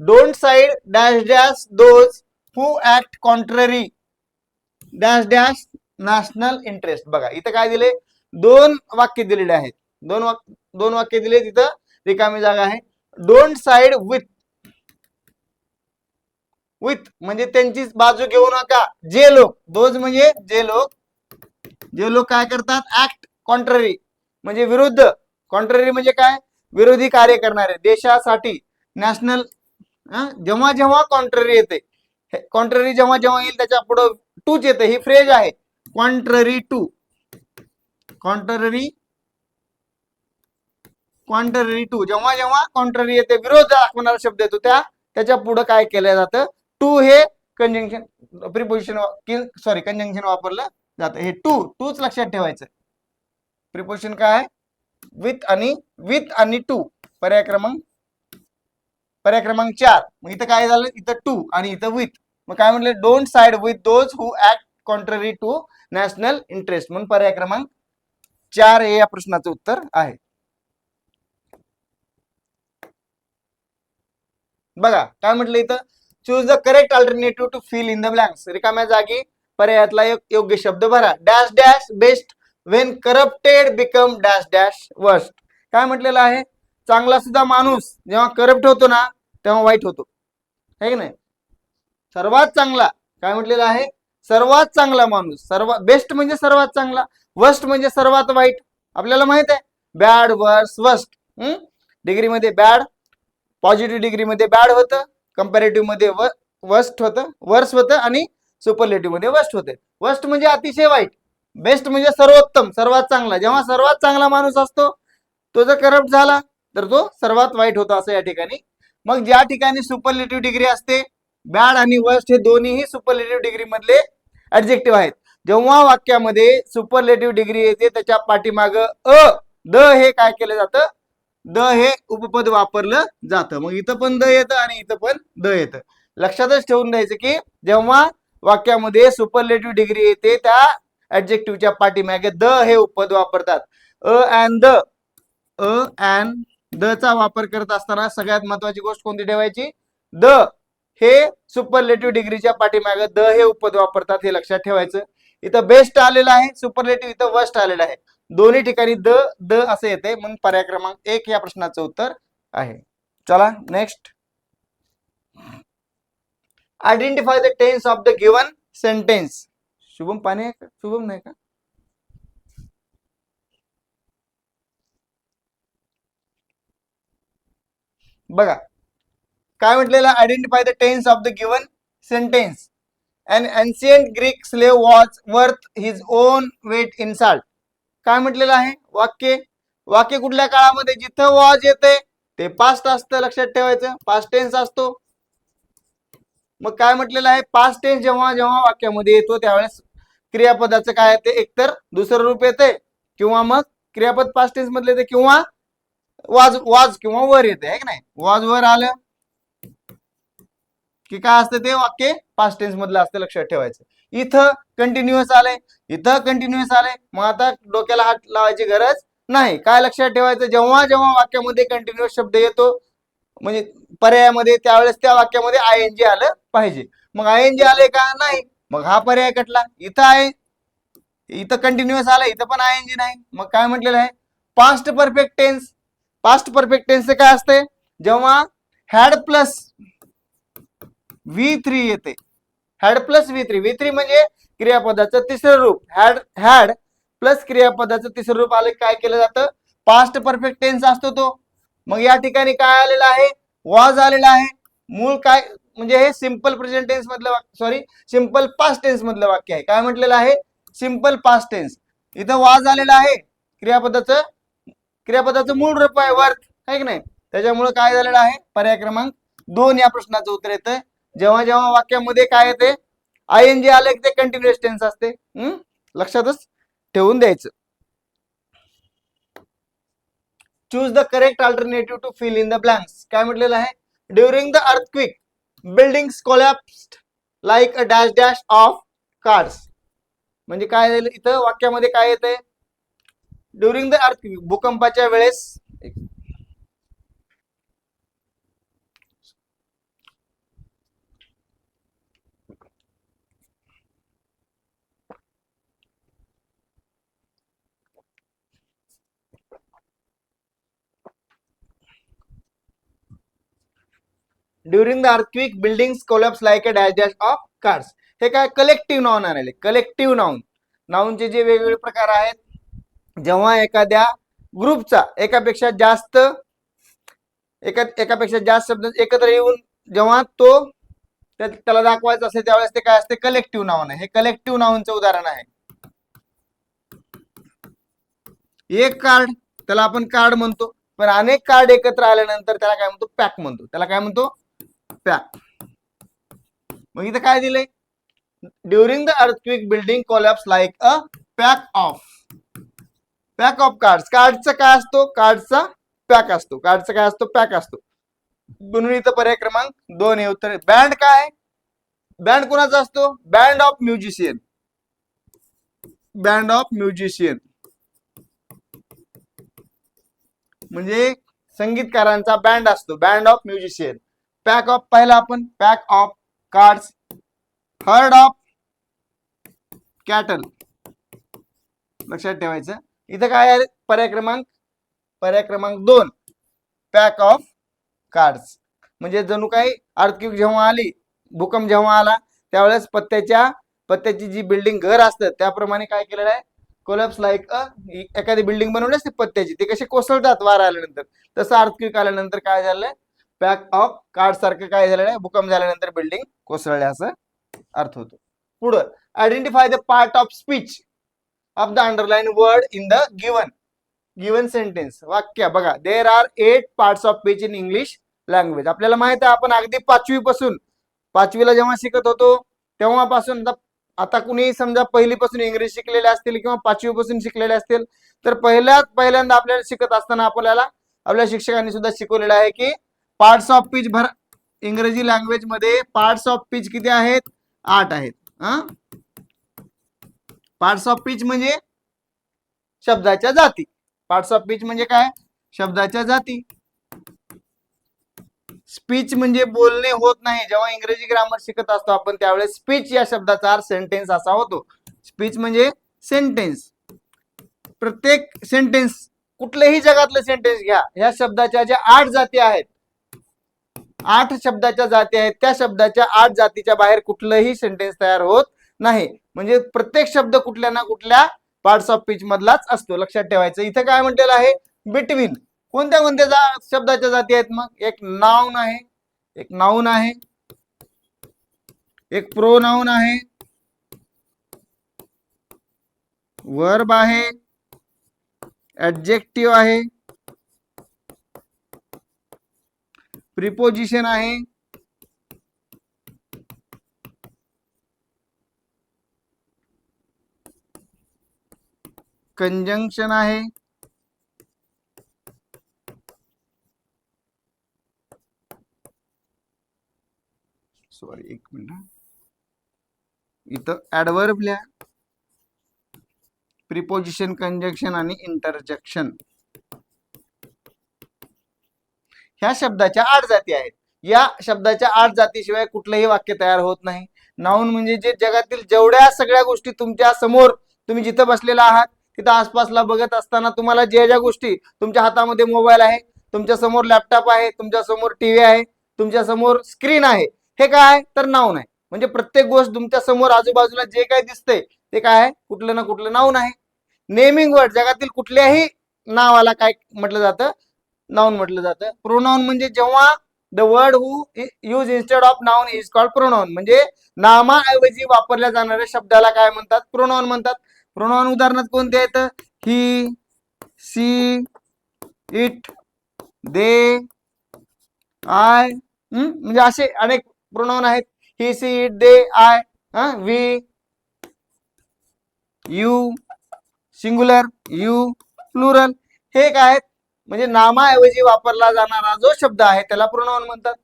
don't side dash dash those who act contrary dash dash national interest. बघा इथं काय दिले, 2 वाक्य दिलेले आहेत. दोन वाक्य दिले, तिथं रिकामी जागा आहे. डोंट साइड विथ म्हणजे त्यांची बाजू घेऊ नका. जे लोक, दोज म्हणजे जे लोक काय करतात, ऍक्ट कॉन्ट्ररी म्हणजे विरुद्ध, कॉन्ट्ररी म्हणजे काय, विरोधी कार्य करणारे देशासाठी. नॅशनल जेव्हा जेव्हा कॉन्ट्ररी येते, कॉन्ट्ररी जेव्हा जेव्हा येईल त्याच्या पुढे टूच येते. ही फ्रेज आहे कॉन्ट्ररी टू. कॉन्ट्ररी टू जेव्हा जेव्हा कॉन्ट्ररी येते, विरोध दाखवणारा शब्द येतो, त्याच्या पुढे काय केलं जातं, टू हे कंजंक्शन प्रिपोजिशन कंजंक्शन वापरलं जातं. हे टूच लक्षात ठेवायचं. प्रिपोजिशन काय आहे, विथ आणि टू. पर्याय क्रमांक 4. मग इथं काय झालं, इथं टू आणि इथं विथ. मग काय म्हटलं, don't side with those who act contrary to national interest. म्हणून पर्याय क्रमांक 4 हे या प्रश्नाचं उत्तर आहे. बघा काय म्हटलं इथं, choose the correct alternative to fill in the blanks. रिकाम्या जागी पर्यायातला योग्य शब्द भरा. Dash dash best when corrupted become dash dash worst. काय म्हटलेलं आहे, चांगला सुद्धा माणूस जेव्हा करप्ट होतो ना तेव्हा वाईट होतो, है की नाही. सर्वात चांगला काय म्हटलेलं आहे, सर्वात चांगला माणूस, सर्वात बेस्ट म्हणजे सर्वात चांगला, वर्स्ट म्हणजे सर्वात वाईट. आपल्याला माहित आहे बॅड वर्स वर्स्ट. डिग्रीमध्ये बॅड, पॉझिटिव्ह डिग्रीमध्ये बॅड होतं, कंपॅरेटिव्ह मध्ये वर्स्ट होतं, वर्स होतं आणि सुपरलेटिव्ह मध्ये वर्स्ट होते. वर्स्ट म्हणजे अतिशय वाईट, बेस्ट म्हणजे सर्वोत्तम, सर्वात चांगला. जेव्हा सर्वात चांगला माणूस असतो तो जर करप्ट झाला तर तो सर्वात वाईट होतो असं या ठिकाणी. मग ज्या ठिकाणी सुपरलेटिव्ह डिग्री असते, बॅड आणि वर्स्ट हे दोन्हीही सुपरलेटिव्ह डिग्री मधले ऍडजेक्टिव्ह आहेत. जेव्हा वाक्यामध्ये सुपरलेटिव्ह डिग्री येते त्याच्या पाठीमाग द हे काय केलं जातं, द हे उपपद वापरलं जातं. मग इथं पण द येतं आणि इथं पण द येतं. लक्षातच ठेवून द्यायचं की जेव्हा वाक्यामध्ये सुपरलेटिव्ह डिग्री येते त्या ऍडजेक्टिव्हच्या पाठीमागे द हे उपपद वापरतात. अँड द चा वापर करत असताना सगळ्यात महत्वाची गोष्ट कोणती ठेवायची, द हे सुपरलेटिव्ह डिग्रीच्या पाठीमागे द हे उपपद वापरतात, हे लक्षात ठेवायचं. इथं बेस्ट आलेलं आहे सुपरलेटिव्ह, इथं वर्स्ट आलेलं आहे. दोन्ही ठिकाणी द द असं येते, म्हणून पर्याय क्रमांक 1 या प्रश्नाचं उत्तर आहे. चला next. Identify the tense of the given sentence. Shubham पाणी आहे का, शुभम नाही का. बघा काय म्हटलेलं, identify the tense of the given sentence. An ancient Greek slave was worth his own weight in salt. काय म्हटलेलं आहे, वाक्य कुठल्या काळामध्ये, जिथं वॉज येते ते पास्ट असतं, लक्षात ठेवायचं, पास्ट टेन्स असतो. मग काय म्हटलेलं आहे, पास्ट टेन्स जेव्हा जेव्हा वाक्यामध्ये येतो त्यावेळेस क्रियापदाचं काय येते, एकतर दुसरं रूप येते किंवा मग क्रियापद पास्ट टेन्स मधले येते किंवा वाज किंवा वर येते, आहे की नाही. वाज वर आलं की काय असतं, ते वाक्य पास्ट टेन्स मधलं असतं, लक्षात ठेवायचं. इथं कंटिन्युअस आलंय, इथं कंटिन्युअस आलंय, मग आता डोक्याला हात लावायची गरज नाही. काय लक्षात ठेवायचं, जेव्हा जेव्हा वाक्यामध्ये कंटिन्युअस शब्द येतो म्हणजे पर्यायामध्ये, त्यावेळेस त्या वाक्यामध्ये आयएनजी आलं पाहिजे. मग आयएनजी आले का नाही, मग हा पर्याय कटला. इथं आहे, इथं कंटिन्युअस आलं, इथं पण आयएनजी नाही, मग काय म्हटलेलं आहे, past perfect tense. Past perfect tense काय असते, जेव्हा हॅड प्लस V3 येते, हॅड प्लस V3 म्हणजे क्रियापदाचं तिसरं रूप. हॅड प्लस क्रियापदाचं तिसरं रूप आलं काय केलं जातं, पास्ट परफेक्ट टेन्स असतो तो. मग या ठिकाणी काय आलेलं आहे, वॉज आलेला आहे. मूळ काय म्हणजे हे सिंपल प्रेझेंट टेन्स मधलं सिंपल पास्ट टेन्स मधलं वाक्य आहे. काय म्हटलेलं आहे, सिंपल पास्ट टेन्स. इथं वॉज आलेलं आहे, क्रियापदाचं मूळ रूप आहे वर्थ, आहे की नाही. त्याच्यामुळे काय झालेलं आहे, पर्याय क्रमांक 2 या प्रश्नाचं उत्तर येतं. जेव्हा जेव्हा वाक्यामध्ये काय येते, आयएनजी आले की ते कंटिन्युअस टेन्स असते. लक्षातच ठेवून द्यायचं. Choose the correct alternative to fill in the blanks. काय म्हटलेलं आहे? During the earthquake buildings collapsed like a dash dash of cards. म्हणजे काय झालं इथं वाक्यामध्ये काय येतंय? ड्युरिंग द अर्थक्विक, भूकंपाच्या वेळेस. During the earthquake buildings collapse like a dash dash of cards. हे काय कलेक्टिव्ह नाउन आलेले. कलेक्टिव्ह नाउन, नाउनचे जे वेगवेगळे प्रकार आहेत, जेव्हा एखाद्या ग्रुपचा एकापेक्षा जास्त शब्द एकत्र येऊन जेव्हा तो त्याला दाखवायचं असेल त्यावेळेस ते काय असते? कलेक्टिव्ह नाउन आहे. हे कलेक्टिव्ह नाउनचं उदाहरण आहे. एक कार्ड त्याला आपण कार्ड म्हणतो, पण अनेक कार्ड एकत्र आल्यानंतर त्याला काय म्हणतो? पॅक म्हणतो. त्याला काय म्हणतो? पॅक. मग इथं काय दिलंय? During the earthquake building collapse like a pack of cards. कार्डचा काय असतो? कार्डचा पॅक असतो. कार्डचा काय असतो? पॅक असतो. म्हणून इथं पर्याय क्रमांक 2 हे उत्तर. बँड काय? बँड कोणाचा असतो? Band of musician. Band of musician म्हणजे संगीतकारांचा बँड असतो. Band of musician. Pack of पाहिला आपण. Pack of cards. Heard of cattle. लक्षात ठेवायचं. इथं काय आहे? पर्याय क्रमांक 2 पॅक ऑफ कार्ड्स. म्हणजे जणू काही अर्थक्वेक जेव्हा आली, भूकंप जेव्हा आला, त्यावेळेस पत्त्याची जी बिल्डिंग घर असतं त्याप्रमाणे काय केलेलं आहे? कोलॅप्स लाईक एखादी बिल्डिंग बनवली असते पत्त्याची, ते कसे कोसळतात वारा आल्यानंतर, तसं अर्थक्वेक आल्यानंतर काय झालंय? पॅक ऑफ कार्ड सारखं काय झालेलं आहे? भूकंप झाल्यानंतर बिल्डिंग कोसळल्या असं अर्थ होतो. पुढं identify the part of speech of the underline word in the given sentence. वाक्य बघा. There are 8 parts of speech in English language. आपल्याला माहित आहे, आपण अगदी 5वीला जेव्हा शिकत होतो तेव्हापासून, आता कुणी समजा पहिलीपासून इंग्रजी शिकलेले असतील किंवा 5वीपासून शिकलेले असतील, तर पहिल्यांदा आपल्याला शिकत असताना आपल्या शिक्षकांनी सुद्धा शिकवलेलं आहे की पार्ट्स ऑफ स्पीच इंग्रजी लँग्वेज मध्ये पार्ट्स ऑफ स्पीच किती आहेत? 8 आहेत. पार्ट्स ऑफ स्पीच म्हणजे शब्दाच्या जाती. पार्ट्स ऑफ स्पीच म्हणजे काय? शब्दाच्या जाती. स्पीच म्हणजे बोलणे होत नाही. जेव्हा इंग्रजी ग्रामर शिकत असतो आपण त्यावेळेस स्पीच या शब्दाचा अर्थ सेंटेन्स असा होतो. स्पीच म्हणजे सेंटेन्स. प्रत्येक सेंटेन्स, कुठलेही जगातलं सेंटेन्स घ्या, या शब्दाच्या ज्या 8 जाती आहेत, 8 शब्दाच्या जाती आहेत, त्या शब्दाच्या 8 जातीच्या बाहेर कुठलंही सेंटेन्स तयार होत नाही. म्हणजे प्रत्येक शब्द कुठल्या ना कुठल्या पार्ट्स ऑफ स्पीच मधलाच असतो. लक्षात ठेवायचं. इथं काय म्हटलेलं आहे? बिटवीन. कोणत्या शब्दाच्या जाती आहेत? मग एक नाउन आहे, एक प्रोनाउन आहे, वर्ब आहे, ऍडजेक्टिव्ह आहे, प्रिपोजिशन आहे, कंजंक्शन आहे, एक मिनिट, इथं ऍडवर्ब लिहा, प्रिपोजिशन, कंजंक्शन आणि इंटरजेक्शन. ह्या शब्दाच्या 8 जाती आहेत. या शब्दाच्या 8 जातीशिवाय कुठलंही वाक्य तयार होत नाही. नाउन म्हणजे जे जगातील जेवढ्या सगळ्या गोष्टी तुमच्या समोर, तुम्ही जिथं बसलेला आहात तिथं आसपासला बघत असताना तुम्हाला ज्या गोष्टी, तुमच्या हातामध्ये मोबाईल आहे, तुमच्या समोर लॅपटॉप आहे, तुमच्या समोर टीव्ही आहे, तुमच्या समोर स्क्रीन आहे, हे काय? तर नाउन आहे. म्हणजे प्रत्येक गोष्ट तुमच्या समोर आजूबाजूला जे काय दिसतंय ते काय आहे? कुठलं ना कुठलं नाउन आहे. नेमिंग वर्ड, जगातील कुठल्याही नावाला काय म्हटलं जातं? नाउन म्हटलं जातं. प्रोनाउन म्हणजे जेव्हा the word who use instead of noun is called pronoun. म्हणजे नामाऐवजी वापरल्या जाणाऱ्या शब्दाला काय म्हणतात? प्रोनाउन म्हणतात. प्रोनाउन उदाहरणार्थ कोणते आहेत? He, she, it, they, I, म्हणजे असे अनेक प्रोनाउन आहेत. He, she, it, they, I, we, you, singular, you, plural. हे काय आहेत? म्हणजे नामाऐवजी वापरला जाणारा जो शब्द आहे त्याला प्रोनाउन म्हणतात.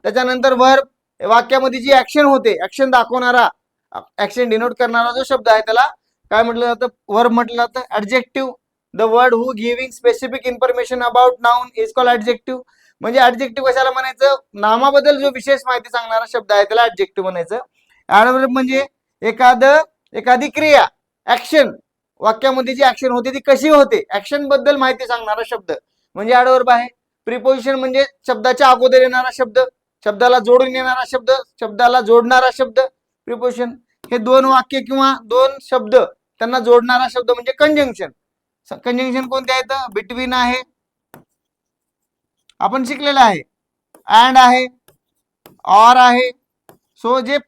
त्याच्यानंतर वर्ब वाक्यामध्ये जी ऍक्शन होते, ऍक्शन दाखवणारा, ऍक्शन डिनोट करणारा जो शब्द आहे त्याला काय म्हटलं जातं? वर्ब म्हटलं जातं. Adjective, the word who giving specific information about noun is called adjective. म्हणजे ऍडजेक्टिव्ह कशाला म्हणायचं? नामाबद्दल जो विशेष माहिती सांगणारा शब्द आहे त्याला ऍडजेक्टिव्ह म्हणायचं. ऍडवर्ब म्हणजे एखादी क्रिया, ऍक्शन, वाक्यामध्ये जी ऍक्शन होते ती कशी होते, ऍक्शन बद्दल माहिती सांगणारा शब्द म्हणजे ऍडवर्ब आहे. प्रिपोजिशन म्हणजे शब्दाच्या अगोदर येणारा शब्द, शब्दाला जोडून येणारा शब्द, शब्दाला जोडणारा शब्द प्रिपोजिशन. हे दोन वाक्य किंवा दोन शब्द त्यांना जोडणारा शब्द म्हणजे कंजंक्शन. कंजंक्शन कोणते आहेत? बिटवीन आहे, आपण शिकलेलं आहे, अँड आहे, ऑर आहे. सो जे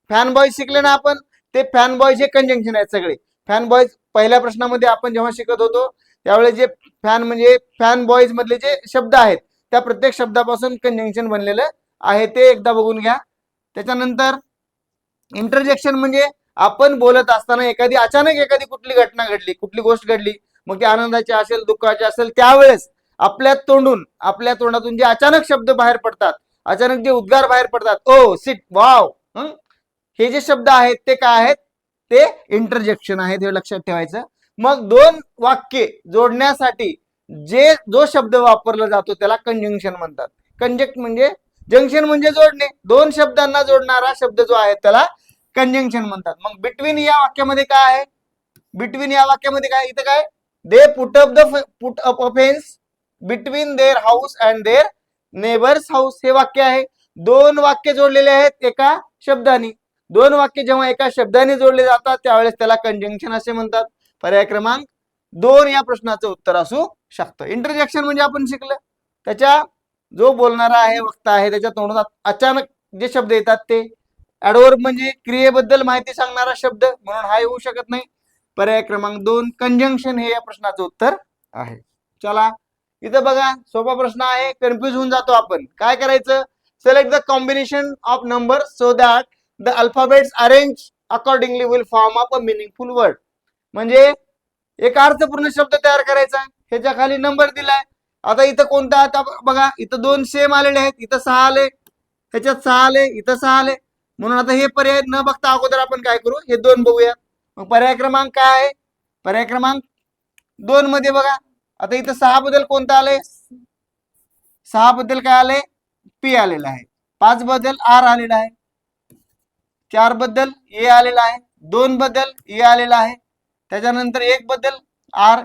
फॅन बॉयज शिकले ना आपण, ते फॅन बॉयज हे कंजंक्शन आहेत सगळे. फॅन बॉयज पहिल्या प्रश्नामध्ये आपण जेव्हा शिकत होतो त्यावेळेस जे फॅन म्हणजे फॅन बॉयज मधले जे शब्द आहेत त्या प्रत्येक शब्दापासून कंजंक्शन बनलेलं आहे, ते एकदा बघून घ्या. त्याच्यानंतर इंटरजेक्शन म्हणजे आपण बोलत असताना अचानक एखादी कुठली घटना घडली, कुठली गोष्ट घडली, मग ती आनंदाची असेल, दुःखाची असेल, त्यावेळेस आपल्या तोंडातून जे अचानक शब्द बाहेर पडतात, अचानक जे उद्गार बाहेर पडतात, ओ सिट, वाव, हे जे शब्द आहेत ते काय आहेत? ते इंटरजेक्शन आहेत, हे लक्षात ठेवायचं. मग दोन वाक्ये जोडण्यासाठी जो शब्द वापरला जातो त्याला कंजंक्शन म्हणतात. कंजक्ट म्हणजे जंक्शन म्हणजे जोडणे, दोन शब्दांना जोडणारा शब्द जो आहे त्याला कंजंक्शन म्हणतात. मग बिटवीन या वाक्यामध्ये काय आहे? बिटवीन या वाक्यामध्ये काय? इथं काय? They put up a fence between their house and their neighbours house, हे वाक्य आहे. दोन वाक्य जोडलेले आहेत एका शब्दाने. दोन वाक्य जेव्हा एका शब्दाने जोडले जातात त्यावेळेस त्याला कंजंक्शन असे म्हणतात. पर्याय क्रमांक 2 या प्रश्नाचं उत्तर असू शकतं. इंटरजेक्शन म्हणजे आपण शिकलं, त्याच्या जो बोलणारा आहे, वक्ता आहे, त्याच्या तोंडात अचानक जे शब्द येतात ते. ऍडवर्ब म्हणजे क्रियेबद्दल माहिती सांगणारा शब्द, म्हणून हा येऊ शकत नाही. पर्याय क्रमांक 2 कंजंक्शन हे या प्रश्नाचं उत्तर आहे. चला इथं बघा, सोपा प्रश्न आहे, कन्फ्युज होऊन जातो आपण. काय करायचं? Select the combination of number so that the alphabets arrange accordingly will form up a meaningful word. म्हणजे एक अर्थपूर्ण शब्द तयार करायचा, ह्याच्या खाली नंबर दिलाय. आता इथं कोणता? आता बघा, इथं 2 सेम आलेले आहेत, इथं 6 आले, ह्याच्यात 6 आले, इथं 6 आले. म्हणून आता हे पर्याय न बघता अगोदर आपण काय करू? हे 2 बघूया. मग पर्याय क्रमांक काय आहे? पर्याय क्रमांक 2 मध्ये बघा, आता इथं 6 बद्दल कोणता आले? 6 बद्दल काय आले? पी आलेला आहे. 5 बद्दल आर आलेला आहे. 4 बद्दल ए आलेला आहे. 2 बद्दल ए आलेला आहे. त्याच्यानंतर 1 बद्दल आर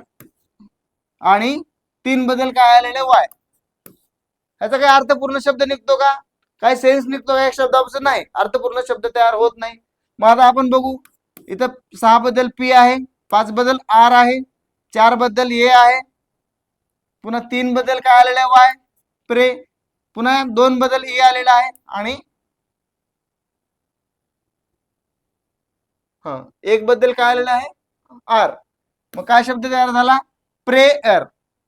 आणि 3 बद्दल काय आलेलं? वाय. ह्याचा काही अर्थपूर्ण शब्द निघतो का? काय सेन्स निघतो का? एक शब्दापासून नाही, अर्थपूर्ण शब्द तयार होत नाही. मग आता आपण बघू, इथं 6 बद्दल पी आहे, 5 बद्दल आर आहे, 4 बद्दल ए आहे, पुन्हा 3 बद्दल काय आलेलं आहे? वाय, प्रे. पुन्हा 2 बद्दल ए आलेला आहे आणि 1 बद्दल काय आलेलं आहे? आर. मग काय शब्द तयार झाला? प्रेयर.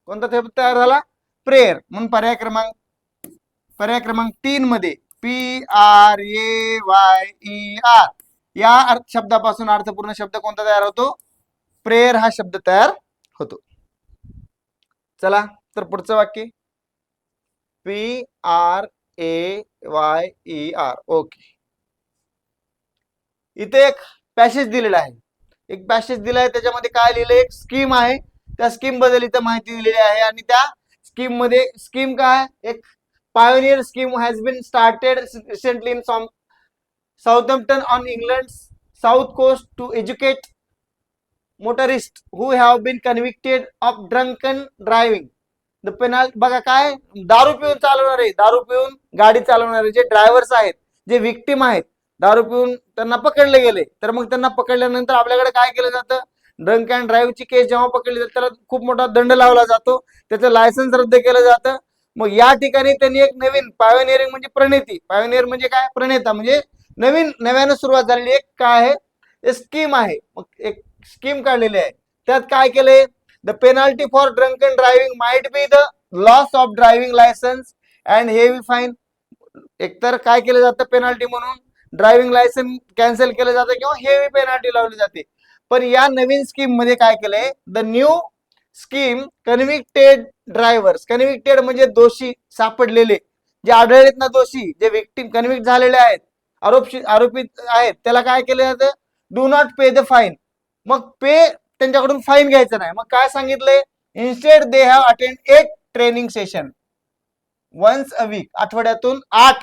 कोणता शब्द तयार झाला? प्रेयर. म्हणून पर्याय क्रमांक 3 मध्ये PRAYER या शब्दापासून अर्थपूर्ण शब्द कोणता तयार होतो? प्रेयर हा शब्द तयार होतो. चला तर पुढचं वाक्य PRAYER. ओके. इथे एक पॅसेज दिलेला आहे, त्याच्यामध्ये काय लिहिलं? एक स्कीम आहे, त्या स्कीम बद्दल इथं माहिती दिलेली आहे. आणि त्या स्कीम मध्ये स्कीम काय? एक pioneer scheme has been started recently in Southampton on England's south coast to educate motorists who have been convicted of drunken driving. The penalty बघा काय? दारू पिऊन गाडी चालवणारे जे ड्रायव्हर्स आहेत, जे विक्टिम आहेत, दारू पिऊन त्यांना पकडले गेले, तर मग त्यांना पकडल्यानंतर आपल्याकडे काय केलं जातं? ड्रंक अँड ड्राईव्हची केस जेव्हा पकडली जाते त्याला खूप मोठा दंड लावला जातो, त्याचं लायसन्स रद्द केलं जातं. मग या ठिकाणी त्यांनी एक नवीन पायोनियरिंग म्हणजे प्रणेती, पायोनियर म्हणजे काय? प्रणेता म्हणजे नव्यानं सुरुवात झालेली एक काय आहे? स्कीम आहे. मग एक स्कीम काढलेली आहे. त्यात काय केलंय? The penalty for drunken driving might be the loss of driving licence and heavy fine. एकतर काय केलं जातं? पेनाल्टी म्हणून ड्रायव्हिंग लायसन्स कॅन्सल केलं जातं किंवा हेवी पेनाल्टी लावली जाते. पण या नवीन स्कीम मध्ये काय केलंय? The new scheme convicted drivers, convicted म्हणजे दोषी सापडलेले, जे आढळलेत ना दोषी, जे विक्टिम कन्व्हिक्ट झालेले आहेत, आरोपित आहेत, त्याला काय केलं जातं, do not pay the fine. मग त्यांच्याकडून फाईन घ्यायचं नाही. मग काय सांगितलंय, instead they have attend 8 training session once a week, आठवड्यातून 8,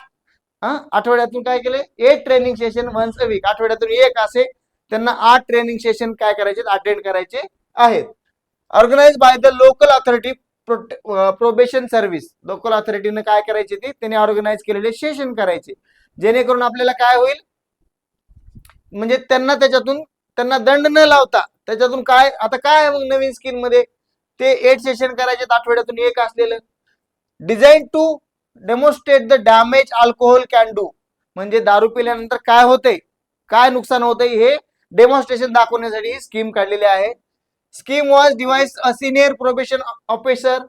आठवड्यातून काय केले, 8 training session once a week, आठवड्यातून एक असे त्यांना 8 ट्रेनिंग सेशन काय करायचे, अटेंड करायचे आहेत. Organise by the local authority probation service, local ऑथॉरिटीने काय करायचे, ती त्यांनी ऑर्गनाइज केलेले सेशन करायचे, जेणेकरून आपल्याला काय होईल, म्हणजे त्यांना दंड न लावता त्याच्यातून काय, आता काय मग नवीन स्कीम मध्ये ते 8 सेशन करायचे आठवड्यातून एक असलेलं, design to demonstrate the damage alcohol can do, म्हणजे दारू पिल्यानंतर काय होतंय, काय नुकसान होतंय हे डेमॉन्स्ट्रेशन दाखवण्यासाठी ही स्कीम काढलेली आहे. Scheme was device a senior probation officer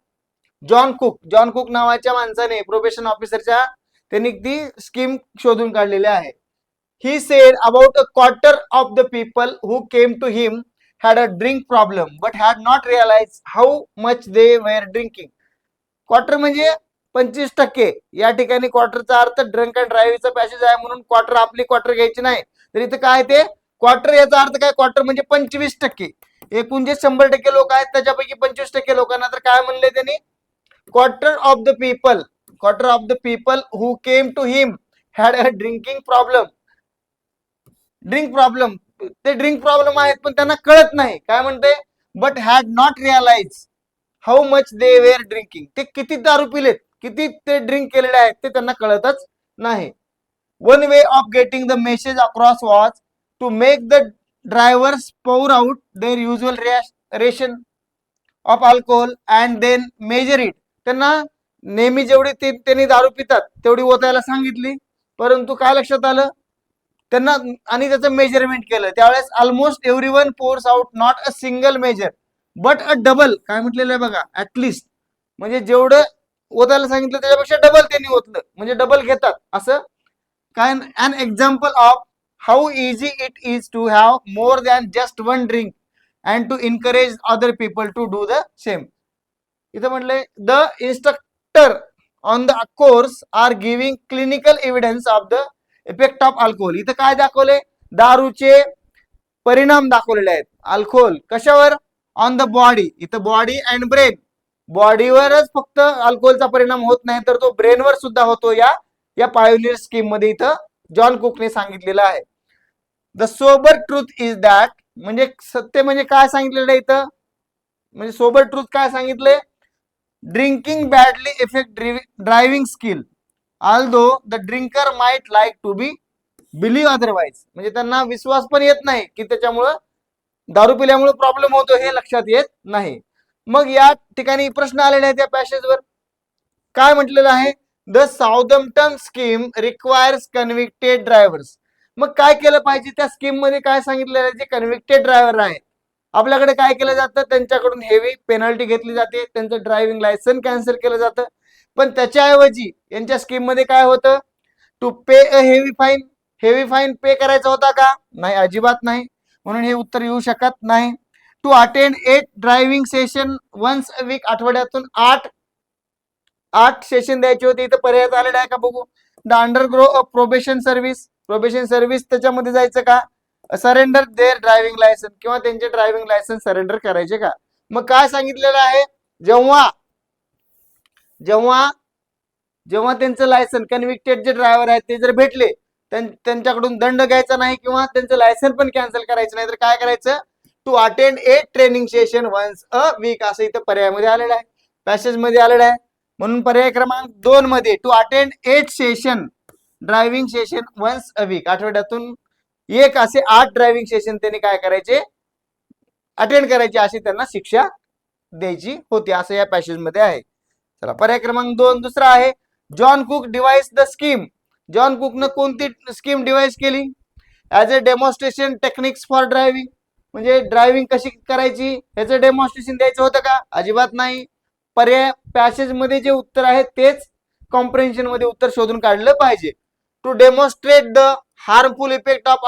John cook नावाच्या माणसाने, प्रोबेशन ऑफिसरच्या, त्यांनी ती स्कीम शोधून काढलेली आहे. He said about a quarter of the people who came to him had a drink problem but had not realized how much they were drinking. Quarter म्हणजे 25%. या ठिकाणी क्वार्टरचा अर्थ ड्रंक अँड ड्राईव्हचा पॅसेज आहे म्हणून क्वार्टर, आपली क्वार्टर घ्यायची नाही. तर इथं काय ते क्वार्टर, याचा अर्थ काय, क्वार्टर म्हणजे 25%. एकूण जे 100% लोक आहेत त्याच्यापैकी 25% लोकांना तर काय म्हणले त्यांनी, quarter of the people who came to him had a drinking problem. ते ड्रिंक प्रॉब्लेम आहेत पण त्यांना कळत नाही, काय म्हणते, but had not realise how much they were drinking, ते किती दारू पिलेत, किती ते ड्रिंक केलेले आहेत ते त्यांना कळतच नाही. One way of getting the message across was to make the drivers pour out their usual ration of alcohol and then measure it. त्यांना नेहमी जेवढी त्यांनी दारू पितात तेवढी ओतायला सांगितली, परंतु काय लक्षात आलं त्यांना, आणि त्याचं मेजरमेंट केलं, त्यावेळेस almost everyone pours out not a single measure but a double, काय म्हटलेलं आहे बघा, ऍटलिस्ट, म्हणजे जेवढं ओतायला सांगितलं त्याच्यापेक्षा डबल त्यांनी ओतलं, म्हणजे डबल घेतात असं काय. An example of how easy it is to have more than just one drink and to encourage other people to do the same. इथं म्हटलंय the instructor on the course are giving clinical evidence of the effect of alcohol. इथं काय दाखवले, दारूचे परिणाम दाखवलेले आहेत. Alcohol कशावर, ऑन द बॉडी, इथं बॉडी अँड ब्रेन, बॉडीवरच फक्त अल्कोहोलचा परिणाम होत नाही तर तो ब्रेनवर सुद्धा होतो, या पायोनियर स्कीम मध्ये इथं जॉन कुकने सांगितलेलं आहे. The sober truth is that, म्हणजे सत्य म्हणजे काय सांगितलेलं आहे इथं, म्हणजे सोबर ट्रूथ काय सांगितलंय, drinking badly effect driving skill although the drinker might like to be believe otherwise, म्हणजे त्यांना विश्वास पण येत नाही की त्याच्यामुळं दारू पिल्यामुळे प्रॉब्लेम होतो हे लक्षात येत नाही. मग या ठिकाणी प्रश्न आलेले आहेत या पॅसेजवर, काय म्हटलेलं आहे, the Southampton scheme requires convicted drivers. मग काय केलं पाहिजे त्या स्कीम मध्ये, काय सांगितलेलं आहे, जे कन्व्हिक्टेड ड्रायव्हर आहेत आपल्याकडे काय केलं जातं, त्यांच्याकडून हेवी पेनल्टी घेतली जाते, त्यांचं ड्रायव्हिंग लायसन्स कॅन्सल केलं जातं. पण त्याच्याऐवजी यांच्या स्कीम मध्ये काय होतं, to pay a heavy fine pay करायचा होता का, नाही, अजिबात नाही, म्हणून हे उत्तर येऊ शकत नाही. To attend 8 driving session once a week, आठवड्यातून 8 सेशन द्यायचे होते, इथं पर्याय आलेला आहे का बघू. द अंडरग्रो ऑफ प्रोबेशन सर्व्हिस त्याच्यामध्ये जायचं का, सरेंडर देअर ड्रायव्हिंग लायसन्स, किंवा त्यांचे ड्रायव्हिंग लायसन्स सरेंडर करायचे का. मग काय सांगितलेलं आहे, जेव्हा त्यांचं लायसन, कन्व्हिक्टेड जे ड्रायव्हर आहेत ते जर भेटले, त्यांच्याकडून दंड घ्यायचा नाही किंवा त्यांचं लायसन पण कॅन्सल करायचं नाही, तर काय करायचं, to attend 8 training session once a week, असं इथं पर्यायामध्ये आलेलं आहे, पॅसेज मध्ये आलेलं आहे. म्हणून पर्याय क्रमांक 2 मध्ये to attend 8 session driving session once a week, आठवड्यातून एक असे 8 ड्रायव्हिंग सेशन त्यांनी काय करायचे, अटेंड करायचे, अशी त्यांना शिक्षा द्यायची होती, असं या पॅसेज मध्ये आहे. चला पर्याय क्रमांक 2 दुसरा आहे, John Cook device the scheme. John कुकनं कोणती स्कीम डिवाइस केली, as a demonstration techniques for driving, म्हणजे ड्रायव्हिंग कशी करायची ह्याचं डेमॉन्स्ट्रेशन द्यायचं होतं का, अजिबात नाही. पर्याय पॅसेज मध्ये जे उत्तर आहे तेच कॉम्प्रिहेन्शन मध्ये उत्तर शोधून काढलं पाहिजे. To demonstrate the harmful effect of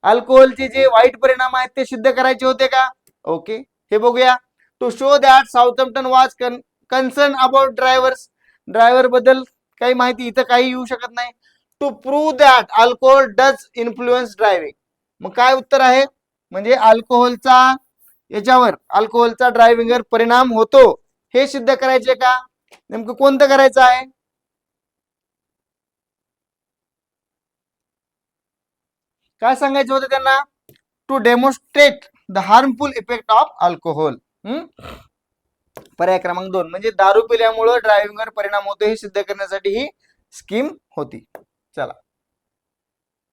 अल्कोहोलचे जे वाईट परिणाम आहेत ते सिद्ध करायचे होते का, ओके, हे बघूया. To show that Southampton was concern about drivers, driver बद्दल काही माहिती इथं काही येऊ शकत नाही. To prove that alcohol does influence driving, मग काय उत्तर आहे, म्हणजे अल्कोहोलचा याच्यावर अल्कोहोलचा ड्रायव्हिंगवर परिणाम होतो हे सिद्ध करायचे का, नेमकं कोणतं करायचं आहे, काय सांगायचं होतं त्यांना, to demonstrate the harmful effect of alcohol. पर्याय क्रमांक 2 म्हणजे दारू पिल्यामुळे ड्रायव्हिंगवर परिणाम होतो हे सिद्ध करण्यासाठी ही स्कीम होती. चला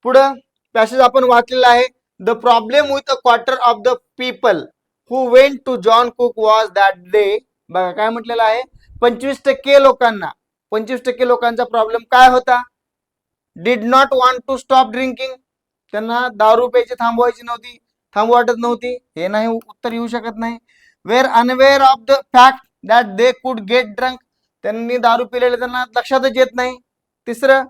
पुढं पॅसेज आपण वाचलेला आहे. The problem with a quarter of the people who went to John Cook was that day, बघा काय म्हटलेलं आहे, 25% लोकांना, 25% लोकांचा प्रॉब्लेम काय होता, did not want to stop drinking, त्यांना दारू प्यायची थांबवायची नव्हती, थांबू वाटत नव्हती, हे नाही उत्तर येऊ शकत नाही. Were unaware of the fact that they could get drunk, त्यांनी दारू पिलेले त्यांना लक्षातच येत नाही. तिसरं,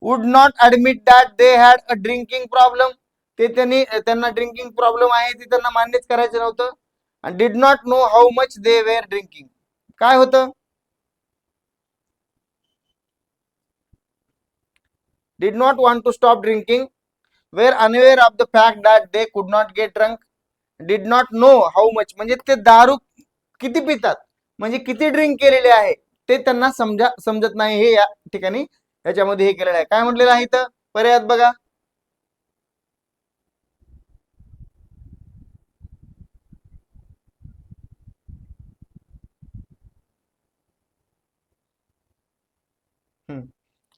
would not admit that they had a drinking problem, ते त्यांना ड्रिंकिंग प्रॉब्लेम आहे ते त्यांना मान्यच करायचं नव्हतं. आणि did not know how much they were drinking, काय होतं, did not want to stop drinking, were unaware of the fact that they could not get drunk, did not know how much म्हणजे ते दारू किती पितात, म्हणजे किती ड्रिंक केलेले आहे ते त्यांना समजत नाही, हे या ठिकाणी याच्यामध्ये हे केलेलं आहे. काय म्हटलेलं आहे इथं पर्यायात बघा,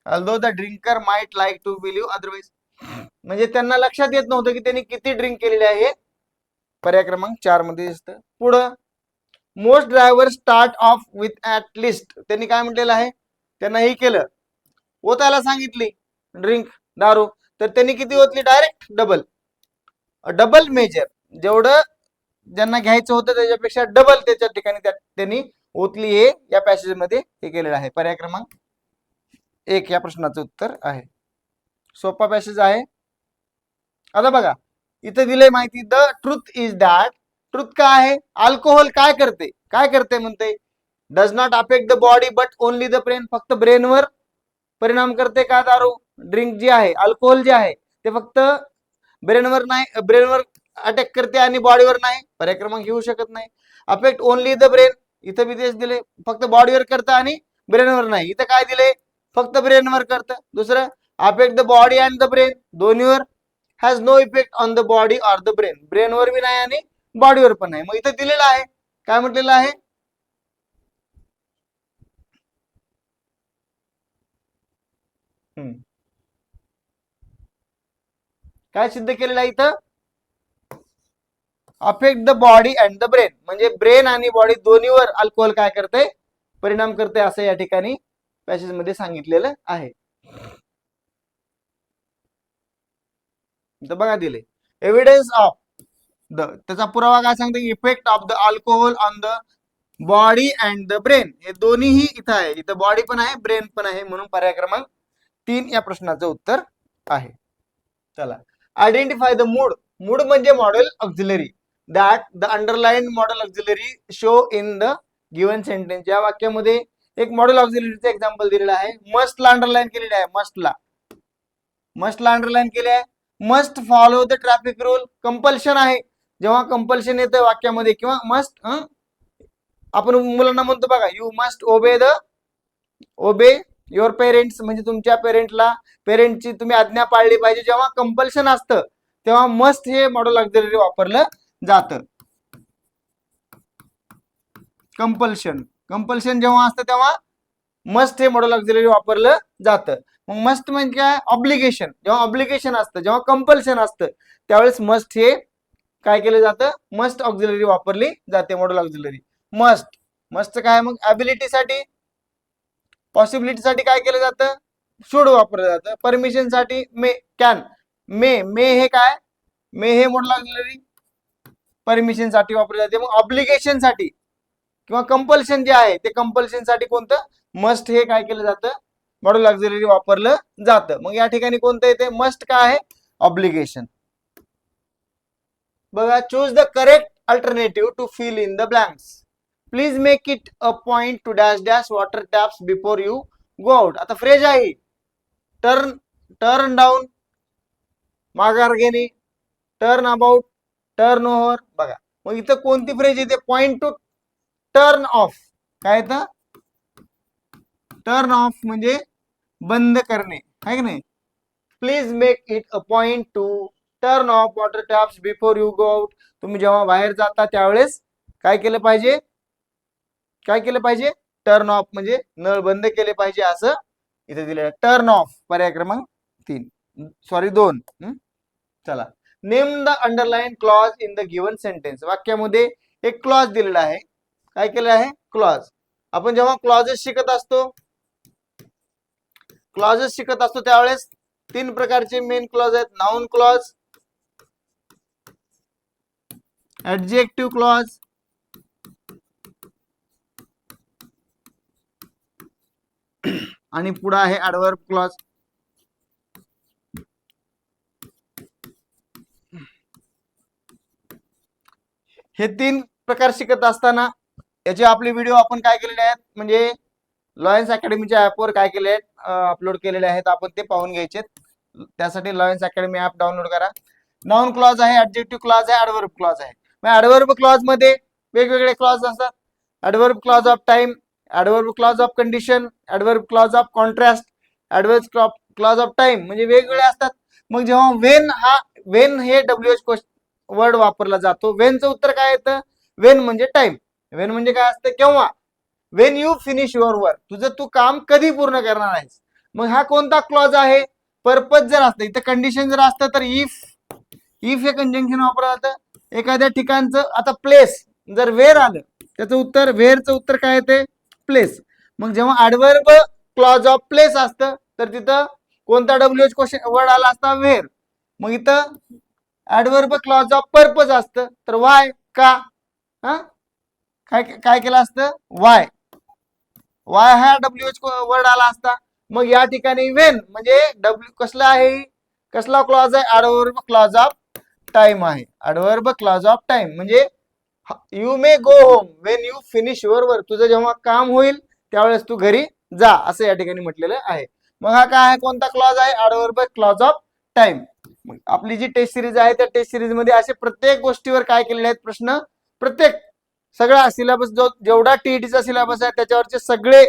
although the drinker might like to believe otherwise, म्हणजे त्यांना लक्षात येत नव्हतं की त्यांनी किती ड्रिंक केलेले आहे, पर्याय क्रमांक 4 मध्ये दिसतं. पुढं most driver start of with at least, त्यांनी काय म्हटलेलं आहे, त्यांना हे केलं, ओतायला सांगितली ड्रिंक दारू, तर त्यांनी किती ओतली, डायरेक्ट डबल, डबल मेजर, जेवढं ज्यांना घ्यायचं होतं त्याच्यापेक्षा डबल त्याच्या ठिकाणी त्यांनी ओतली, हे या पॅसेज मध्ये हे केलेलं आहे. पर्याय क्रमांक 1 या प्रश्नाचं उत्तर आहे. सोपा पॅसेज आहे. आता बघा इथे दिले माहिती, the truth is that, truth काय आहे, अल्कोहोल काय करते म्हणते, does not affect the body but only the brain, फक्त ब्रेनवर परिणाम करते का दारू, ड्रिंक जी आहे अल्कोहोल जे आहे ते फक्त ब्रेनवर नाही, ब्रेनवर अटॅक करते आणि बॉडीवर नाही, पर्याय क्रमांक घेऊ शकत नाही. अफेक्ट ओनली द ब्रेन, इथं बी तेच दिले, फक्त बॉडीवर करतं आणि ब्रेनवर नाही, इथं काय दिले, फक्त ब्रेनवर करतं. दुसरं, affect the body and the brain, दोन्हीवर, has no effect on the body or the brain, ब्रेनवर बी नाही आणि बॉडीवर पण नाही. मग इथं दिलेलं आहे, काय म्हटलेलं आहे, काय सिद्ध केलेलं आहे इथं, affect the body and the brain, म्हणजे ब्रेन आणि बॉडी दोन्हीवर अल्कोहोल काय करते, परिणाम करते, असं या ठिकाणी पॅसेज मध्ये सांगितलेलं आहे. बघा दिले, एव्हिडन्स ऑफ द, त्याचा पुरावा काय सांगते, effect of the alcohol on the body and the brain, हे दोन्हीही इथं आहे, इथं बॉडी पण आहे ब्रेन पण आहे, म्हणून पर्याय क्रमांक 3 या प्रश्नाचं उत्तर आहे. चला, आयडेंटिफाय द मूड, मूड म्हणजे model auxiliary that the underline model auxiliary show in the given sentence, या वाक्यामध्ये एक मॉडेल ऑक्झिलरीचं एक्झाम्पल दिलेलं आहे, मस्टला अंडरलाईन केलेलं आहे, मस्टला अंडरलाईन केले आहे. Must follow the traffic rule, compulsion आहे, जेव्हा कंपल्शन येतं वाक्यामध्ये किंवा मस्ट, आपण मुलांना म्हणतो बघा, यू मस्ट ओबे युअर पेरेंट्स, म्हणजे तुमच्या पेरेंटची तुम्ही आज्ञा पाळली पाहिजे, जेव्हा कंपल्शन असतं तेव्हा मस्ट हे मॉडेल ऑक्झिलरी वापरलं जातं. कंपल्शन जेव्हा असतं तेव्हा मस्ट हे मॉडेल ऑक्झिलरी वापरलं जातं. मग मस्ट म्हणजे काय, ऑब्लिगेशन, जेव्हा ऑब्लिगेशन असतं, जेव्हा कंपल्शन असतं त्यावेळेस मस्ट हे काय केलं जातं, मस्ट ऑक्झिलरी वापरली जाते, मॉडेल ऑक्झिलरी. मस्ट काय, मग ॲबिलिटीसाठी, पॉसिबिलिटीसाठी काय केलं जातं, शुड वापरलं जातं. परमिशन साठी कॅन, मे हे काय, मे हे मॉडेल ऑक्झिलरी परमिशन साठी वापरले जाते. मग ऑब्लिगेशन साठी किंवा कंपल्शन जे आहे ते कंपल्शन साठी कोणतं, मस्ट हे काय केलं जातं, मॉडेल ऑक्झिलरी वापरलं जातं. मग या ठिकाणी कोणतं येते, मस्ट काय आहे, ऑब्लिगेशन. बघा, choose the correct alternative to fill in the blanks, please make it a point to dash dash water taps before you go out. आता फ्रेज आहे टर्न, टर्न डाऊन माघार घेणे, टर्न अबाउट, टर्न ओव्हर. बघा मग इथं कोणती phrase येते, point two turn off. काय येतं, टर्न ऑफ म्हणजे बंद करणे, आहे की नाही. Please make it a point to turn off water taps before you go out. तुम्ही जेव्हा बाहेर जाता त्यावेळेस काय केलं पाहिजे, काय केलं पाहिजे, टर्न ऑफ म्हणजे नळ बंद केले पाहिजे असं इथे दिलेलं. टर्न ऑफ पर्याय क्रमांक 3, सॉरी 2. चला, name the underline clause in the given sentence. वाक्यामध्ये एक क्लॉज दिलेला आहे. काय केलं आहे, क्लॉज. आपण जेव्हा क्लॉजेस शिकत असतो, त्यावेळेस 3 प्रकारचे मेन क्लॉज आहेत. नाउन क्लॉज, ऍडजेक्टिव्ह क्लॉज आणि पुढे आहे ऍडव्हर्ब क्लॉज. हे 3 प्रकार शिकत असताना याचे आपले व्हिडिओ आपण काय केलेले आहेत, म्हणजे लॉयन्स अकॅडमीच्या ऍपवर काय केले आहेत, अपलोड केलेले आहेत. आपण ते पाहून घ्यायचे. त्यासाठी लॉयन्स अकॅडमी ऍप डाउनलोड करा. नाउन क्लॉज आहे, ऍडजेक्टिव्ह क्लॉज आहे, ऍडव्हर्ब क्लॉज आहे. मग ऍडव्हर्ब क्लॉज मध्ये वेगवेगळे क्लॉज असतात. Adverb clause of time, adverb clause of condition, adverb clause of contrast, adverb clause of time म्हणजे वेगवेगळे असतात. मग जेव्हा वेन हे WH वर्ड वापरला जातो, वेनचं उत्तर काय येतं, वेन म्हणजे टाइम. वेन म्हणजे काय असतं, केव्हा. Wien you finish your work, तुझं तू काम कधी पूर्ण करणार आहेस. मग हा कोणता क्लॉज आहे, पर्पज जर असतं, इथं कंडिशन जर असतं तर इफ हे कंजंक्शन वापरलं जातं. एखाद्या ठिकाणचं, आता प्लेस जर वेर आलं त्याचं उत्तर, वेरचं उत्तर काय येते, प्लेस. मग जेव्हा ऍडव्हर्ब क्लॉज ऑफ प्लेस असतं तर तिथं कोणता WH क्वेश्चन वर्ड आला असता, वेर. मग इथं ऍडव्हर्ब क्लॉज ऑफ पर्पज असतं तर वाय, का. हा काय काय केलं असतं, वाय हा WH वर्ड आला असता. मग या ठिकाणी वेन म्हणजे कसला आहे, कसला क्लॉज आहे, ऍडव्हर्ब क्लॉज ऑफ टाइम आहे. ऍडव्हर्ब क्लॉज ऑफ टाइम म्हणजे you may go home Wien you finish your work, तुझं जेव्हा काम होईल त्यावेळेस तू घरी जा, असं या ठिकाणी म्हटलेलं आहे. मग हा काय आहे, कोणता क्लॉज आहे, ऍडव्हर्ब क्लॉज ऑफ टाइम. आपली जी टेस्ट सिरीज आहे त्या टेस्ट सिरीज मध्ये असे प्रत्येक गोष्टीवर काय केलेले आहेत प्रश्न, प्रत्येक सगळा सिलेबस जेवढा टीईटीचा सिलेबस आहे त्याच्यावरचे सगळे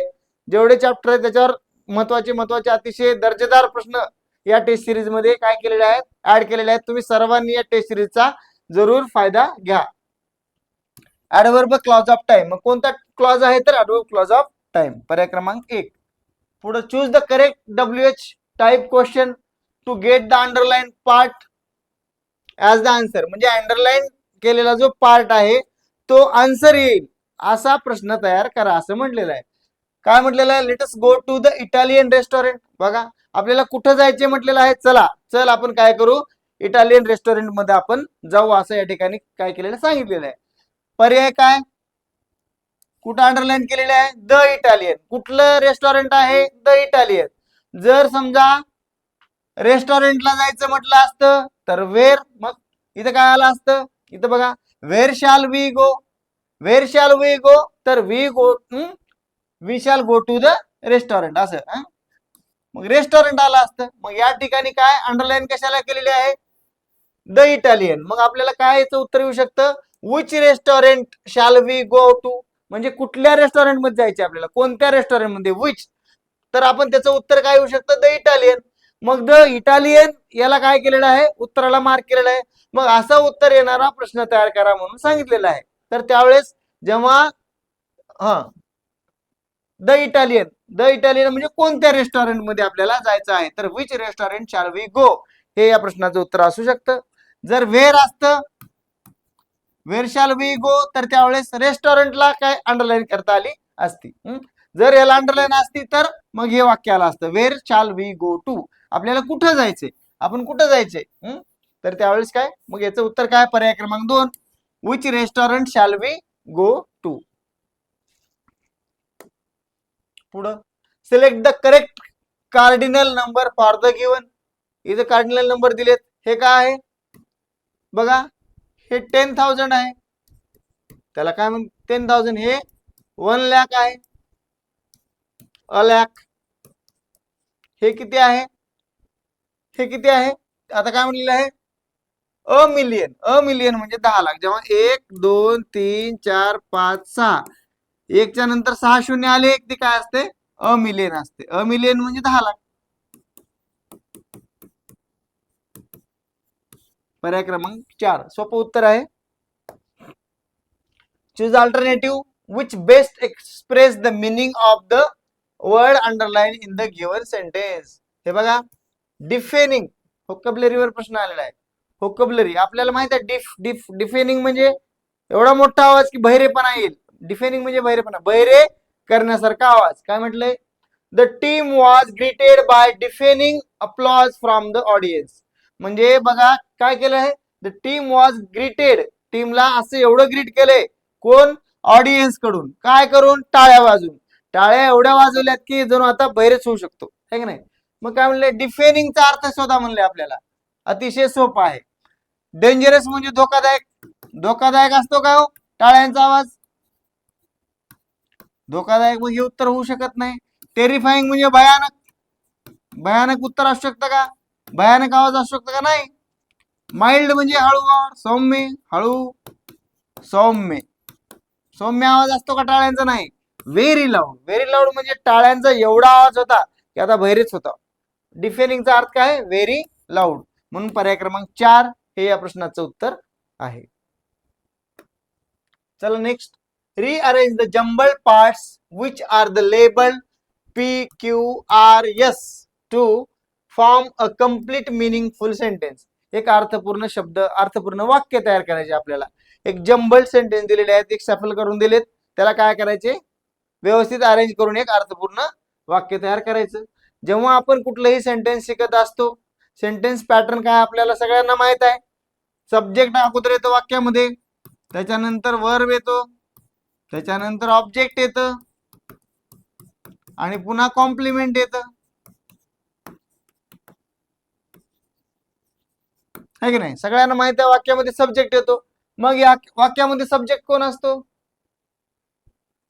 जेवढे चॅप्टर आहेत त्याच्यावर महत्वाचे अतिशय दर्जेदार प्रश्न या टेस्ट सिरीज मध्ये काय केलेले आहेत, ऍड केलेले आहेत. तुम्ही सर्वांनी या टेस्ट सिरीजचा जरूर फायदा घ्या. ऍडव्हर्ब क्लॉज ऑफ टाइम, मग कोणता क्लॉज आहे तर ऍडव्हर्ब क्लॉज ऑफ टाइम, पर्याय क्रमांक 1. पुढे choose the correct WH type question to get the underline part as the answer, म्हणजे अंडरलाईन केलेला जो पार्ट आहे तो आन्सर येईल असा प्रश्न तयार करा असं म्हटलेलं आहे. काय म्हटलेलं आहे, let us go to the Italian restaurant. बघा आपल्याला कुठं जायचे म्हटलेलं आहे, चल आपण काय करू, इटालियन रेस्टॉरंट मध्ये आपण जाऊ असं या ठिकाणी काय केलेलं सांगितलेलं आहे. पर्याय काय, कुठं अंडरलाईन केलेले आहे, द इटालियन. कुठलं रेस्टॉरंट आहे, द इटालियन. जर समजा रेस्टॉरंटला जायचं म्हटलं असतं तर वेर, मग इथं काय आलं असतं, इथं बघा where shall we go, where shall we go तर we shall go to the restaurant असं. मग रेस्टॉरंट आलं असतं. मग या ठिकाणी काय अंडरलाईन कशाला केलेली आहे, द इटालियन. मग आपल्याला काय याचं उत्तर येऊ शकतं, which restaurant shall we go to, म्हणजे कुठल्या रेस्टॉरंट मध्ये जायचे आपल्याला, कोणत्या रेस्टॉरंट मध्ये, विच. तर आपण त्याचं उत्तर काय येऊ शकतं, द इटालियन. मग द इटालियन याला काय केलेलं आहे, उत्तराला मार्क केलेलं आहे. मग असं उत्तर येणारा प्रश्न तयार करा म्हणून सांगितलेलं आहे. तर त्यावेळेस जेव्हा द इटालियन म्हणजे कोणत्या रेस्टॉरंट मध्ये आपल्याला जायचं आहे, तर which restaurant shall we go हे या प्रश्नाचं उत्तर असू शकतं. जर वेर असतं, वेर शॅल वी गो, तर त्यावेळेस रेस्टॉरंटला काय अंडरलाईन करता आली असती. जर याला अंडरलाईन असती तर मग हे वाक्य आलं असतं, वेर शॅल वी गो टू, आपल्याला कुठं जायचंय, आपण कुठं जायचंय. तर त्यावेळेस काय, मग याचं उत्तर काय, पर्याय क्रमांक 2, which restaurant shall we go to. पुढं select the correct cardinal number for the given. इथं कार्डिनल नंबर दिलेत, हे काय आहे बघा, हे 10,000 आहे, त्याला काय म्हणतात 10,000, हे 1 लाख आहे, अ लाख. हे किती आहे, हे किती आहे, आता काय म्हणलेलं आहे, अमिलियन. अमिलियन म्हणजे 10 लाख. जेव्हा 1 2 3 4 5 6 एकच्या नंतर 6 शून्य आले ते काय असते, अमिलियन असते. अमिलियन म्हणजे 10 लाख. पर्याय क्रमांक 4 सोपं उत्तर आहे. Choose alternative which best express the meaning of the word underline in the given sentence. हे बघा, डिफेनिंग व्होकॅब्युलरीवर प्रश्न आलेला आहे. व्होकॅब्युलरी आपल्याला माहित आहे. डिफेनिंग म्हणजे एवढा मोठा आवाज की बहिरेपणा येईल. डिफेनिंग म्हणजे बहिरेपणा, बहिरे करण्यासारखा आवाज. काय म्हटलंय, the team was greeted by deafening applause from the audience. म्हणजे बघा काय केलं आहे, द टीम वॉज ग्रीटेड. टीमला असं एवढं ग्रीट केलंय, कोण, ऑडियन्स कडून. काय करून, टाळ्या वाजून. टाळ्या एवढ्या वाजवल्यात की जणू आता बहिरेच होऊ शकतो, है की नाही. मग काय म्हणले, डिफेनिंगचा अर्थ शोधा म्हणले आपल्याला. अतिशय सोपा आहे. डेंजरस म्हणजे धोकादायक. धोकादायक असतो का हो टाळ्यांचा आवाज, धोकादायक मग हे उत्तर होऊ शकत नाही. टेरिफाईंग म्हणजे भयानक. भयानक उत्तर असू शकतं का, भयानक आवाज असू शकतो का, नाही. माइल्ड म्हणजे हळूवार, सौम्य, हळू, सौम्य. सौम्य आवाज असतो का टाळ्यांचा, नाही. Very loud. व्हेरी लाऊड म्हणजे टाळ्यांचा एवढा आवाज होता की आता बहिरेच होता. डिफेनिंगचा अर्थ काय, व्हेरी लाऊड. म्हणून पर्याय क्रमांक 4 हे या प्रश्नाचं उत्तर आहे. चला next. Rearrange the jumbled parts which are the labelled PQRS to form a complete meaningful sentence. एक अर्थपूर्ण शब्द, अर्थपूर्ण वाक्य तयार करायचे आपल्याला. एक जम्बल्ड सेंटेन्स दिलेले आहेत, एक सफल करून दिलेत, त्याला काय करायचे, व्यवस्थित अरेंज करून एक अर्थपूर्ण वाक्य तयार करायचं. जेव्हा आपण कुठलंही सेंटेन्स शिकत असतो, सेंटेन्स पॅटर्न काय आपल्याला सगळ्यांना माहित आहे. सब्जेक्ट अगोदर येतो वाक्यामध्ये, त्याच्यानंतर वर्ब येतो, त्याच्यानंतर ऑब्जेक्ट येतं आणि पुन्हा कॉम्प्लिमेंट येतं, है की नाही. सगळ्यांना माहित आहे वाक्यामध्ये सब्जेक्ट येतो. मग या वाक्यामध्ये सब्जेक्ट कोण असतो,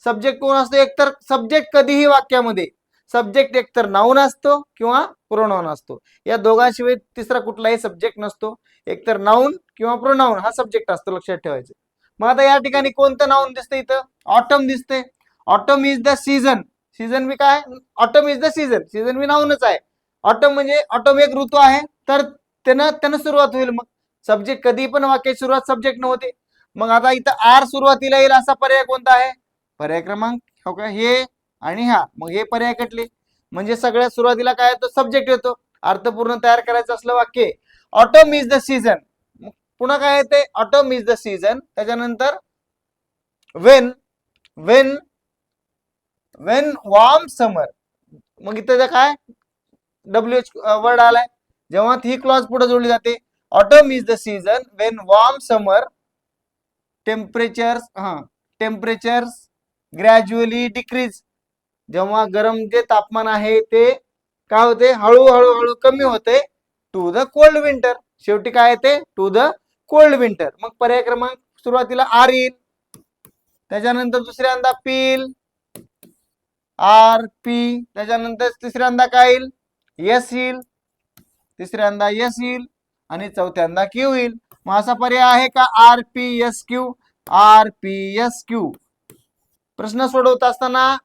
सब्जेक्ट कोण असतो, एकतर सब्जेक्ट कधीही वाक्यामध्ये सब्जेक्ट एकतर नाउन असतो किंवा प्रोनाउन असतो. या दोघांशिवाय तिसरा कुठलाही सब्जेक्ट नसतो. एकतर नाउन किंवा प्रोनाउन हा सब्जेक्ट असतो, लक्षात ठेवायचं. मग आता या ठिकाणी कोणतं नाउन दिसतंय, इथं ऑटम दिसते. Autumn is the season. Season बी काय, autumn is the season. Season बी नाउनच आहे. ऑटम म्हणजे ऑटम एक ऋतू आहे, तर त्यानं सुरुवात होईल. मग सब्जेक्ट कधी पण वाक्याची सुरुवात सब्जेक्ट न होते. मग आता इथं आर सुरुवातीला येईल असा पर्याय कोणता आहे, पर्याय क्रमांक हो का, हे आणि हा. मग हे पर्याय कटले. म्हणजे सगळ्यात सुरुवातीला काय येतो, सब्जेक्ट येतो. अर्थपूर्ण तयार करायचं असलं वाक्य, ऑटम इज द सीझन. पुन्हा काय येते, ऑटम इज द सीझन. त्याच्यानंतर वेन, वेन वेन वॉर्म समर. मग इथं काय WH वर्ड आलाय. जेव्हा ही क्लॉज पुढे जोडली जाते, autumn is the season when warm summer temperatures gradually decrease. जेव्हा गरम जे तापमान आहे ते काय होते, हळूहळू हळू कमी होते, टू द कोल्ड विंटर. शेवटी काय येते, टू द कोल्ड विंटर. मग पर्याय क्रमांक सुरुवातीला आर येईल, त्याच्यानंतर दुसऱ्यांदा पील, आर पी, त्याच्यानंतर तिसऱ्यांदा काय येईल, यस येईल, तिसऱ्यांदा यस येईल आणि चौथ्यांदा क्यू येईल. मग असा पर्याय आहे का, RPSQ. RPSQ. प्रश्न सोडवत असताना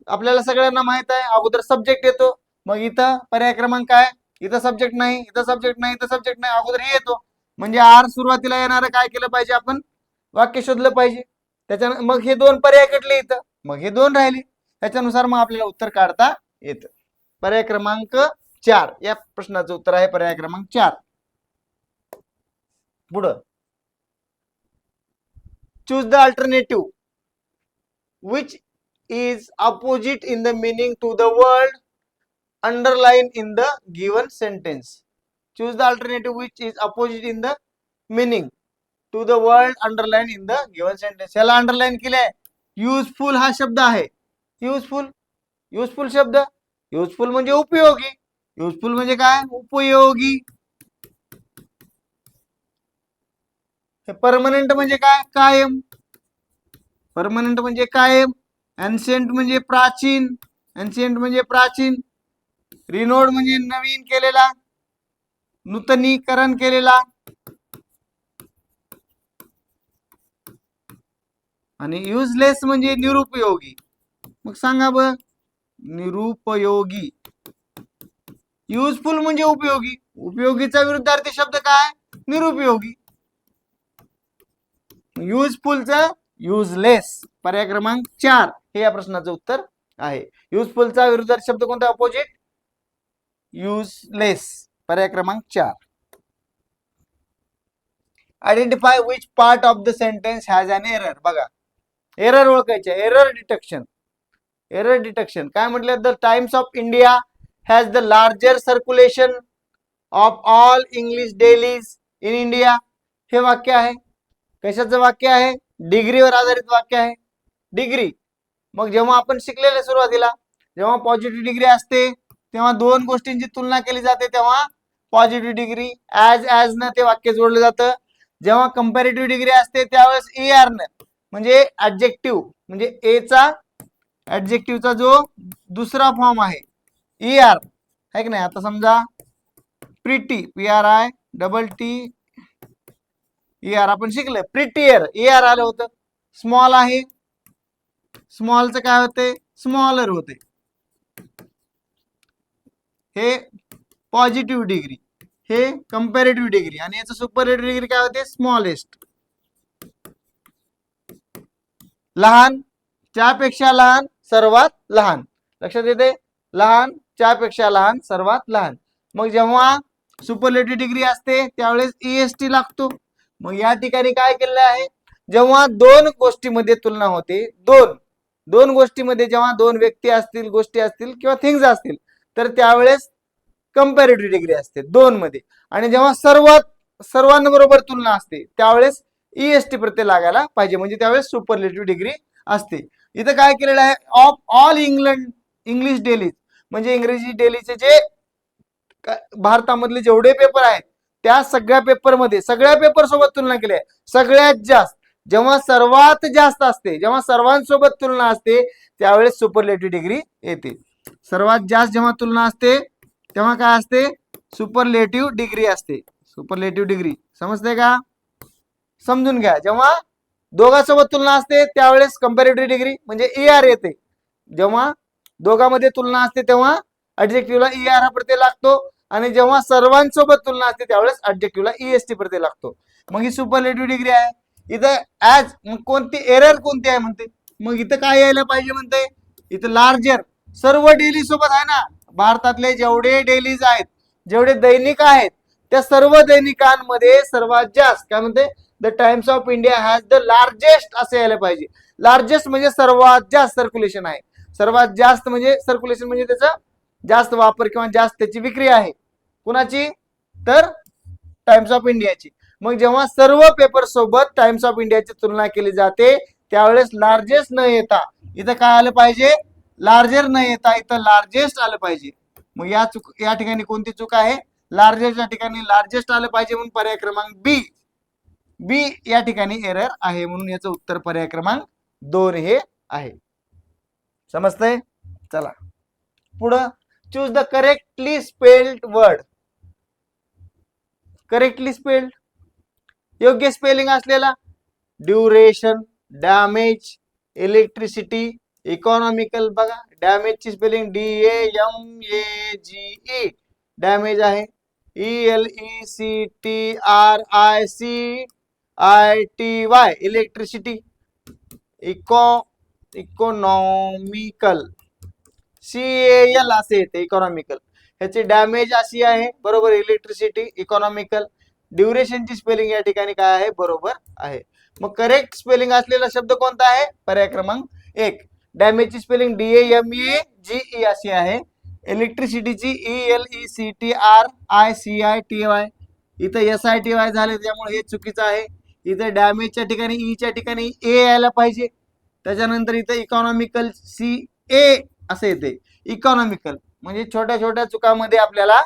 आपल्याला सगळ्यांना माहित आहे अगोदर सब्जेक्ट येतो. मग इथं पर्याय क्रमांक काय, इथं सब्जेक्ट नाही, इथं सब्जेक्ट नाही, इथं सब्जेक्ट नाही, अगोदर हे येतो. म्हणजे आर सुरुवातीला येणार काय केलं पाहिजे, आपण वाक्य शोधलं पाहिजे. त्याच्या मग हे दोन पर्याय कटले इथं, मग हे दोन राहिले. त्याच्यानुसार मग आपल्याला उत्तर काढता येतं. पर्याय क्रमांक 4 या प्रश्नाचं उत्तर आहे, पर्याय क्रमांक 4. पुढं, choose the alternative which is opposite in the meaning to the word underline in the given sentence. Choose the alternative which is opposite in the meaning to the word underline in the given sentence. याला underline केले. Useful हा शब्द आहे. Useful, useful शब्द, useful म्हणजे उपयोगी. Useful म्हणजे काय, उपयोगी. परमनंट म्हणजे काय, कायम. परमनंट म्हणजे कायम. एन्शियंट म्हणजे प्राचीन, एन्शियंट म्हणजे प्राचीन, रिनोड म्हणजे नवीन केलेला, नूतनीकरण केलेला, आणि युजलेस म्हणजे निरुपयोगी. मग सांगा बघ, निरुपयोगी. युजफुल म्हणजे उपयोगी, उपयोगीचा विरुद्धार्थी शब्द काय? निरुपयोगी. युजफुलचा युजलेस. पर्याय क्रमांक 4 हे या प्रश्नाचं उत्तर आहे. युजफुलचा विरुद्धार्थी शब्द कोणता? Opposite useless. पर्याय क्रमांक 4. Identify which part of the sentence has an error. बघा, एरर ओळखायचे. Error detection. एरर डिटेक्शन काय म्हटलं? The Times of India has the larger circulation of all English dailies in India. हे वाक्य आहे. कशाचं वाक्य आहे? डिग्रीवर आधारित वाक्य आहे. डिग्री. मग जेव्हा आपण शिकलेले सुरुवातीला, जेव्हा पॉझिटिव्ह डिग्री असते तेव्हा दोन गोष्टींची तुलना केली जाते, तेव्हा पॉझिटिव्ह डिग्री ऍज न ते वाक्य जोडलं जातं. जेव्हा कंपॅरेटिव्ह डिग्री असते त्यावेळेस ER न, म्हणजे ऍडजेक्टिव्ह, म्हणजे ए चा ऍडजेक्टिव्हचा जो दुसरा फॉर्म आहे ER आहे की नाही. आता समजा प्रिटी, PRITT ER आपण शिकलं. प्रिटियर ER आलं होतं. स्मॉल आहे, स्मॉलचं काय होते? स्मॉलर होते. हे पॉझिटिव्ह डिग्री, हे कंपॅरेटिव्ह डिग्री, आणि याचं सुपरलेटिव्ह डिग्री काय होते? स्मॉलेस्ट. लहान, च्यापेक्षा लहान, सर्वात लहान. लक्षात येते? लहान, च्यापेक्षा लहान, सर्वात लहान. मग जेव्हा सुपरलेटिव्ह डिग्री असते त्यावेळेस EST लागतो. मग या ठिकाणी काय केलेलं आहे? जेव्हा दोन गोष्टीमध्ये तुलना होते, दोन गोष्टीमध्ये जेव्हा दोन व्यक्ती असतील, गोष्टी असतील किंवा थिंग्स असतील, तर त्यावेळेस कंपॅरेटिव्ह डिग्री असते दोन मध्ये. आणि जेव्हा सर्वांबरोबर तुलना असते त्यावेळेस EST प्रत्यय लागायला पाहिजे, म्हणजे त्यावेळेस सुपरलेटिव्ह डिग्री असते. इथं काय केलेलं आहे? ऑफ ऑल इंग्लिश डेलीज, म्हणजे इंग्रजी डेलीचे जे भारतामधले जेवढे पेपर आहेत त्या सगळ्या पेपर सोबत तुलना केली आहे. सगळ्यात जास्त, जेव्हा सर्वात जास्त असते, जेव्हा सर्वांसोबत तुलना असते त्यावेळेस सुपरलेटिव्ह डिग्री येते. सर्वात जास्त जेव्हा तुलना असते तेव्हा काय असते? सुपरलेटिव्ह डिग्री असते. सुपरलेटिव्ह डिग्री समजते का? समजून घ्या. जेव्हा दोघांसोबत तुलना असते त्यावेळेस कंपॅरेटिव्ह डिग्री म्हणजे ER येते. जेव्हा दोघांमध्ये तुलना असते तेव्हा ऍडजेक्टिव्हला ER हा प्रत्यय लागतो, आणि जेव्हा सर्वांसोबत तुलना असते त्यावेळेस ऍडजेक्टिव्हला EST प्रत्यय लागतो. मग ही सुपरलेटिव्ह डिग्री आहे. इथं ऍज, मग कोणती एरर कोणती आहे म्हणते? मग इथं काय यायला पाहिजे म्हणते? इथं लार्जर. सर्व डेली सोबत आहे ना, भारतातले जेवढे डेलीज आहेत, जेवढे दैनिक आहेत, त्या सर्व दैनिकांमध्ये सर्वात जास्त काय म्हणते? The Times of India has the largest असे यायला पाहिजे. लार्जेस्ट म्हणजे सर्वात जास्त सर्क्युलेशन आहे. सर्वात जास्त म्हणजे सर्क्युलेशन म्हणजे त्याचा जास्त वापर किंवा जास्त त्याची विक्री आहे. कुणाची? तर टाइम्स ऑफ इंडियाची. मग जेव्हा सर्व पेपर सोबत टाइम्स ऑफ इंडियाची तुलना केली जाते त्यावेळेस लार्जेस्ट न येता इथं काय आलं पाहिजे? लार्जर न येता इथं लार्जेस्ट आलं पाहिजे. मग या ठिकाणी कोणती चूक आहे? लार्जेस्टच्या ठिकाणी लार्जेस्ट आलं पाहिजे, म्हणून पर्याय क्रमांक बी या ठिकाणी एरर आहे, म्हणून याचं उत्तर पर्याय क्रमांक 2 हे आहे. समजतंय? चला पुढं. Choose the correctly spelled word. Correctly spelled, योग्य स्पेलिंग असलेला. Duration, damage, electricity, economical. बघा डॅमेजची स्पेलिंग DAMAGE, डॅमेज आहे. ELECTRICITY, electricity. इकॉनॉमिकल, CAL असे येते इकॉनॉमिकल. ह्याची डॅमेज अशी आहे, बरोबर, इलेक्ट्रिसिटी, इकॉनॉमिकल. ड्युरेशनची स्पेलिंग या ठिकाणी काय आहे? बरोबर आहे. मग करेक्ट स्पेलिंग असलेला शब्द कोणता आहे? पर्याय क्रमांक 1. डॅमेजची स्पेलिंग DAMAGE अशी आहे. इलेक्ट्रिसिटीची ELECTRICITY. इथं SITY झाले त्यामुळे हे चुकीचं आहे. इथं डॅमेजच्या ठिकाणी ईच्या ठिकाणी A यायला पाहिजे. त्याच्यानंतर इथं इकॉनॉमिकल CA असं येते. इकॉनॉमिकल म्हणजे छोट्या छोट्या चुकामध्ये आपल्याला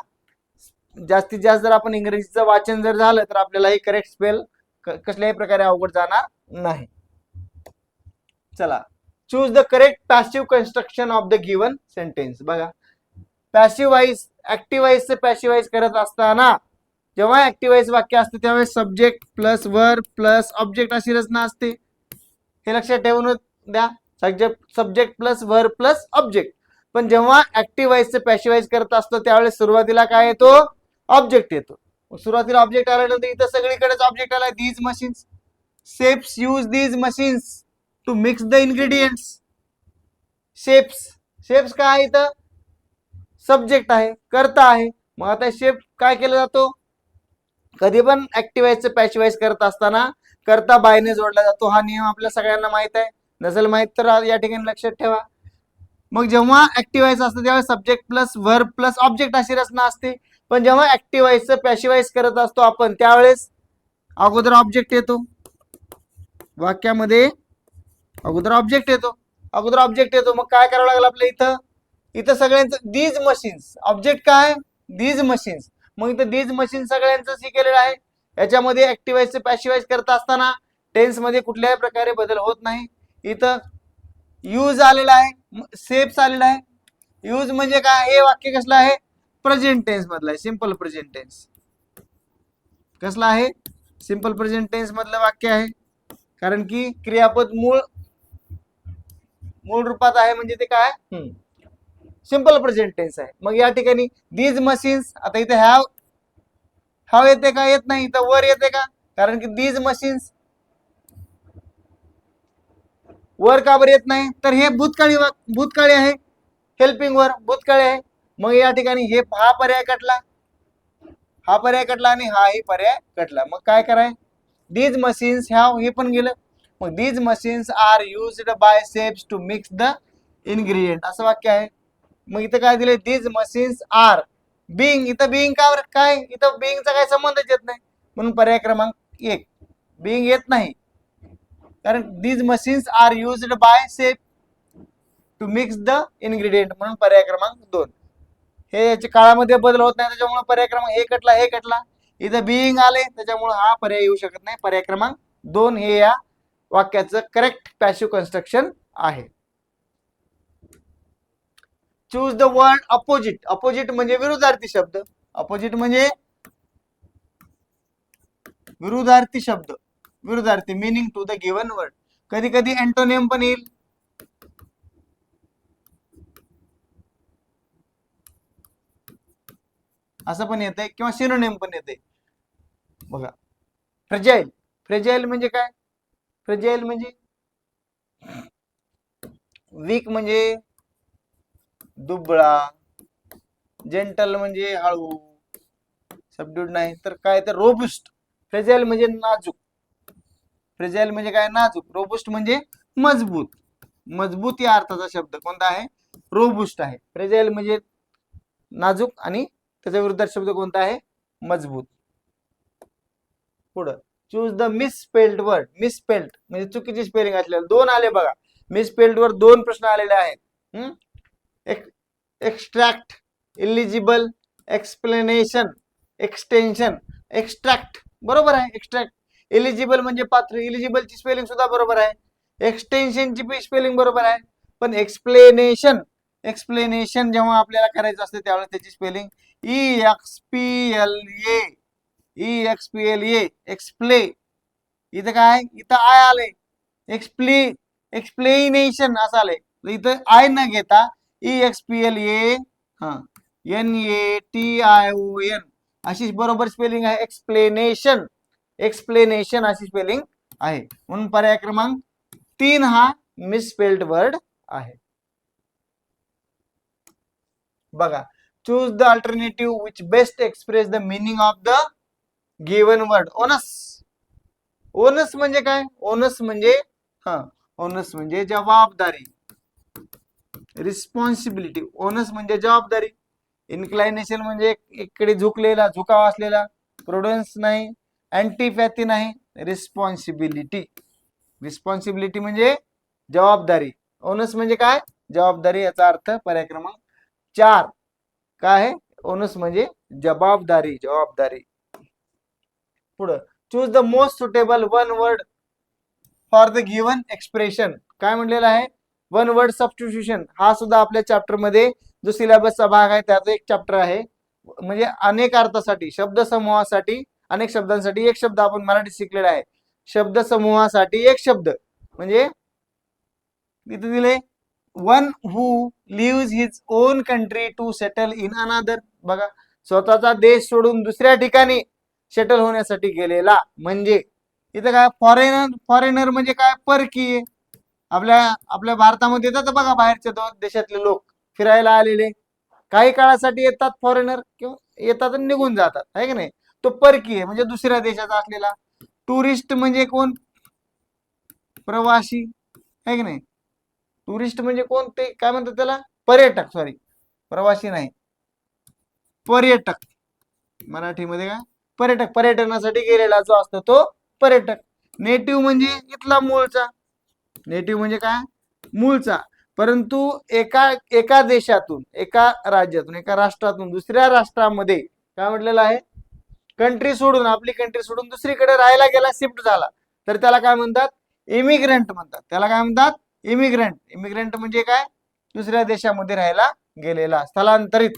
जास्तीत जास्त जर आपण इंग्रजीचं वाचन जर झालं तर आपल्याला हे करेक्ट स्पेल कसल्याही प्रकारे अवघड जाणार नाही. चला, choose the correct passive construction of the given sentence. बघा, पॅसिव्हाइज ऍक्टिव्हाइज पॅसिव्हाइज करत असताना जेव्हा ऍक्टिव्हाइज वाक्य असते त्यावेळेस subject plus verb plus object अशी रचना असते. हे लक्षात ठेवून द्या, subject plus verb plus object. पण जेव्हा ऍक्टिव्हाइज पॅसिव्हाइज करत असतो त्यावेळेस सुरुवातीला काय येतो? ऑब्जेक्ट येतो. सुरुवातीला ऑब्जेक्ट आल्यानंतर इथं सगळीकडेच ऑब्जेक्ट आला. These machines, shapes use these machines to mix the ingredients. Shapes काय आहे? इथं सब्जेक्ट आहे, करता आहे. मग आता शेप काय केला जातो? कधी पण ऍक्टिव्हाइज पॅसिव्हाइज करत असताना करता बायने जोडला जातो. हा नियम आपल्या सगळ्यांना माहित आहे. नसेल माहित तर या ठिकाणी लक्षात ठेवा. मग जेव्हा ऍक्टिव्हाइज असतं त्यावेळेस subject plus verb plus object अशी रचना असते. पण जेव्हा ऍक्टिव्हाइज पॅसिव्हाइज करत असतो आपण त्यावेळेस अगोदर ऑब्जेक्ट येतो. वाक्यामध्ये अगोदर ऑब्जेक्ट येतो. मग काय करावं लागलं आपल्या इथं सगळ्यांचं दीज मशीन्स. ऑब्जेक्ट काय? These machines. मग इथं दीज मशीन सगळ्यांचं केलेलं आहे. याच्यामध्ये ऍक्टिव्हाइज पॅसिव्हाइज करत असताना टेन्स मध्ये कुठल्याही प्रकारे बदल होत नाही. इथं यूज आलेला आहे, शेप्स आलेला आहे. यूज म्हणजे काय? हे वाक्य कसलं आहे? प्रेझेंट टेन्स मधलं आहे, सिंपल प्रेझेंट टेन्स. कसलं आहे? सिंपल प्रेझेंट टेन्स मधलं वाक्य आहे. कारण की क्रियापद मूळ रूपात आहे, म्हणजे ते काय? सिंपल प्रेझेंट टेन्स आहे. मग या ठिकाणी दीज मशीन्स, आता इथे हॅव येते का? येत नाही. इथं वर येते का? कारण की दीज मशीन्स वर का बरं येत नाही? तर हे भूतकाळी आहे. हेल्पिंग वर भूतकाळी आहे. मग या ठिकाणी हा पर्याय कटला आणि हाही पर्याय कटला. मग काय कराय? दीज मशीन्स हॅव हे पण गेलं. मग these machines are used by shapes to mix the ingredient असं वाक्य आहे. मग इथं काय दिलंय? These machines are being. इथं बिंग का काय? इथं बिंगचा काय संबंधच येत नाही. म्हणून पर्याय क्रमांक 1 बिंग येत नाही. कारण these machines are used by shape to mix the ingredient, म्हणून पर्याय क्रमांक 2. हे याच्या काळामध्ये बदल होत नाही त्याच्यामुळे पर्याय क्रमांक हे कटला. इथं बिईंग आले त्याच्यामुळे हा पर्याय येऊ शकत नाही. पर्याय क्रमांक 2 हे या वाक्याचं करेक्ट पॅसिव्ह कन्स्ट्रक्शन आहे. Choose the word opposite. Opposite म्हणजे विरुद्धार्थी शब्द. अपोजिट म्हणजे विरुद्धार्थी शब्द, विरुद्धार्थी meaning to the given word. कधी कधी एंटोनियम पण येईल. असं पण येतंय किंवा सिनोनिम पण येते. बघा, फ्रेजाइल. फ्रेजाइल म्हणजे काय? फ्रेजाइल म्हणजे वीक म्हणजे दुबळा. जेंटल म्हणजे हळू, सबड्यूड नाही. तर काय? तर रोबुस्ट. फ्रेजाइल म्हणजे नाजूक. फ्रेजाइल म्हणजे काय? नाजूक. रोबुस्ट म्हणजे मजबूत. मजबूत या अर्थाचा शब्द कोणता आहे? रोबुस्ट आहे. फ्रेजाइल म्हणजे नाजूक आणि त्याच्या विरुद्ध शब्द कोणता आहे? मजबूत. पुढं choose the misspelled word. Misspelled म्हणजे चुकीची स्पेलिंग असलेलं. 2 आले बघा. मिसस्पेल्ड वर 2 प्रश्न आलेले आहेत. Extract, eligible, explanation, extension. Extract बरोबर आहे. एक्स्ट्रॅक्ट. एलिजिबल म्हणजे पात्र. इलिजिबलची स्पेलिंग सुद्धा बरोबर आहे. एक्सटेन्शनची स्पेलिंग बरोबर आहे. पण एक्सप्लेनेशन जेव्हा आपल्याला करायचं असते त्यावेळेस त्याची स्पेलिंग EXPLA एक्सप्ले. इथं काय? इथं आय आले. एक्सप्लेनेशन असं आलंय. इथं आय न घेता EXPLA NATION अशी बरोबर स्पेलिंग आहे. एक्सप्लेनेशन अशी स्पेलिंग आहे. म्हणून पर्याय क्रमांक 3 हा मिसस्पेल्ड वर्ड आहे. बघा, choose the alternative which best express the meaning of the given word. Onus. Onus म्हणजे काय? ओनस म्हणजे जबाबदारी, रिस्पॉन्सिबिलिटी. ओनस म्हणजे जबाबदारी. इन्क्लायनेशन म्हणजे इकडे झुकलेला, झुकाव असलेला. प्रुडन्स नाही, अँटीपॅथी नाही. रिस्पॉन्सिबिलिटी म्हणजे जबाबदारी. ओनस म्हणजे काय? जबाबदारी. याचा अर्थ पर्याय क्रमांक 4 काय आहे? ओनस म्हणजे जबाबदारी. पुढं choose the most suitable one word for the given expression. काय म्हणलेलं आहे? वन वर्ड सबस्टिट्यूशन हा सुद्धा आपल्या चॅप्टर मध्ये जो सिलेबसचा भाग आहे त्याचा एक चॅप्टर आहे. म्हणजे अनेक अर्थासाठी शब्द समूहासाठी अनेक शब्दांसाठी एक शब्द आपण मराठी शिकलेला आहे. शब्द समूहासाठी एक शब्द म्हणजे तिथे दिले one who lives his own country to settle in another. बघा, स्वतःचा देश सोडून दुसऱ्या ठिकाणी सेटल होण्यासाठी गेलेला. म्हणजे इथं काय फॉरेनर म्हणजे काय, परकीय. आपल्या आपल्या भारतामध्ये येतात बघा बाहेरच्या देशातले लोक फिरायला आलेले, काही काळासाठी येतात फॉरेनर किंवा येतात आणि निघून जातात, आहे की नाही. तो परकीय म्हणजे दुसऱ्या देशाचा असलेला. टुरिस्ट म्हणजे कोण, प्रवासी, आहे की नाही. टुरिस्ट म्हणजे कोण, ते काय म्हणतात त्याला, पर्यटक. सॉरी, प्रवासी नाही, पर्यटक. मराठीमध्ये काय, पर्यटक. पर्यटनासाठी गेलेला जो असतो तो पर्यटक. नेटिव्ह म्हणजे इथला मूळचा. नेटिव्ह म्हणजे काय, मूळचा. परंतु एका एका देशातून, एका राज्यातून, एका राष्ट्रातून दुसऱ्या राष्ट्रामध्ये काय म्हटलेलं आहे, कंट्री सोडून, आपली कंट्री सोडून दुसरीकडे राहायला गेला, शिफ्ट झाला, तर त्याला काय म्हणतात, इमिग्रंट म्हणतात. त्याला काय म्हणतात, इमिग्रंट. इमिग्रंट म्हणजे काय, दुसऱ्या देशामध्ये राहायला गेलेला, स्थलांतरित.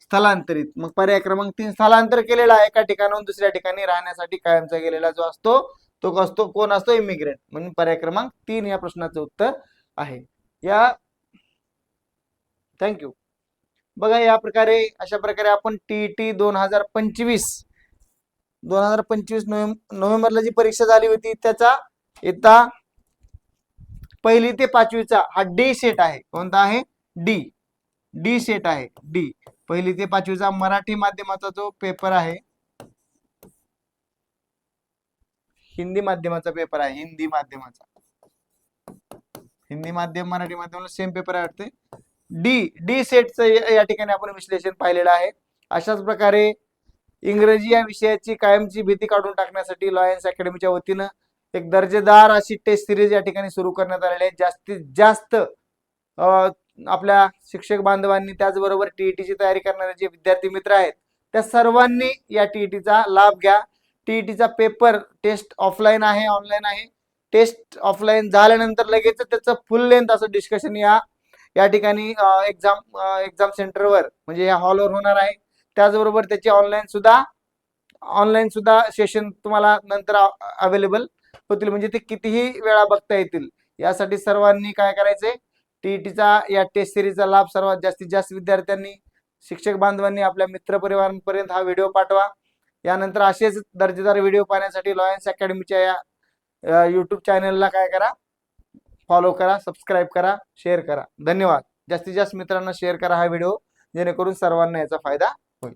स्थलांतरित. मग पर्याय क्रमांक 3, स्थलांतर केलेला आहे एका ठिकाणाहून दुसऱ्या ठिकाणी राहण्यासाठी कायमचा गेलेला जो असतो तो असतो, कोण असतो, इमिग्रंट. म्हणून पर्याय क्रमांक 3 या प्रश्नाचं उत्तर आहे. या थँक्यू. बघा, या प्रकारे अशा प्रकारे आपण टीईटी 2025 नोव्हेंबरला जी परीक्षा झाली होती त्याचा इयत्ता 1ली ते 5वीचा हा डी सेट आहे. कोणता आहे, डी सेट आहे. डी 1ली ते 5वीचा मराठी माध्यमाचा जो पेपर आहे, हिंदी माध्यमाचा पेपर आहे. हिंदी माध्यमाचा, हिंदी माध्यम मराठी माध्यमाला सेम पेपर आहे वाटते. डी सेटचं या ठिकाणी आपण विश्लेषण पाहिलेलं आहे. अशाच प्रकारे इंग्रजी या विषयाची कायमची भीती काढून टाकण्यासाठी लॉयन्स अकॅडमीच्या वतीनं एक दर्जेदार अशी टेस्ट सिरीज या ठिकाणी सुरू करण्यात आलेली आहे. जास्तीत जास्त आपल्या शिक्षक बांधवांनी, त्याचबरोबर टीईटीची तयारी करणारे जे विद्यार्थी मित्र आहेत त्या सर्वांनी या टीईटीचा लाभ घ्या. टीईटीचा पेपर टेस्ट ऑफलाईन आहे, ऑनलाईन आहे. टेस्ट ऑफलाईन झाल्यानंतर लगेच त्याचं फुल लेंथ असं डिस्कशन या ठिकाणी एक्झाम सेंटरवर म्हणजे या हॉलवर होणार आहे. त्याचबरोबर त्याची ऑनलाईन सुद्धा सेशन तुम्हाला नंतर अवेलेबल होतील, म्हणजे ते कितीही वेळा बघता येतील. यासाठी सर्वांनी काय करायचंय, टीईटीचा या टेस्ट सिरीजचा लाभ सर्वात जास्तीत जास्त विद्यार्थ्यांनी, शिक्षक बांधवांनी आपल्या मित्रपरिवारांपर्यंत हा व्हिडिओ पाठवा. यानंतर असेच दर्जेदार व्हिडिओ पाहण्यासाठी लॉयन्स अकॅडमीच्या या यूट्यूब चॅनलला काय करा, फॉलो करा, सबस्क्राईब करा, शेअर करा. धन्यवाद. जास्तीत जास्त मित्रांना शेअर करा हा व्हिडिओ, जेणेकरून सर्वांना याचा फायदा होईल.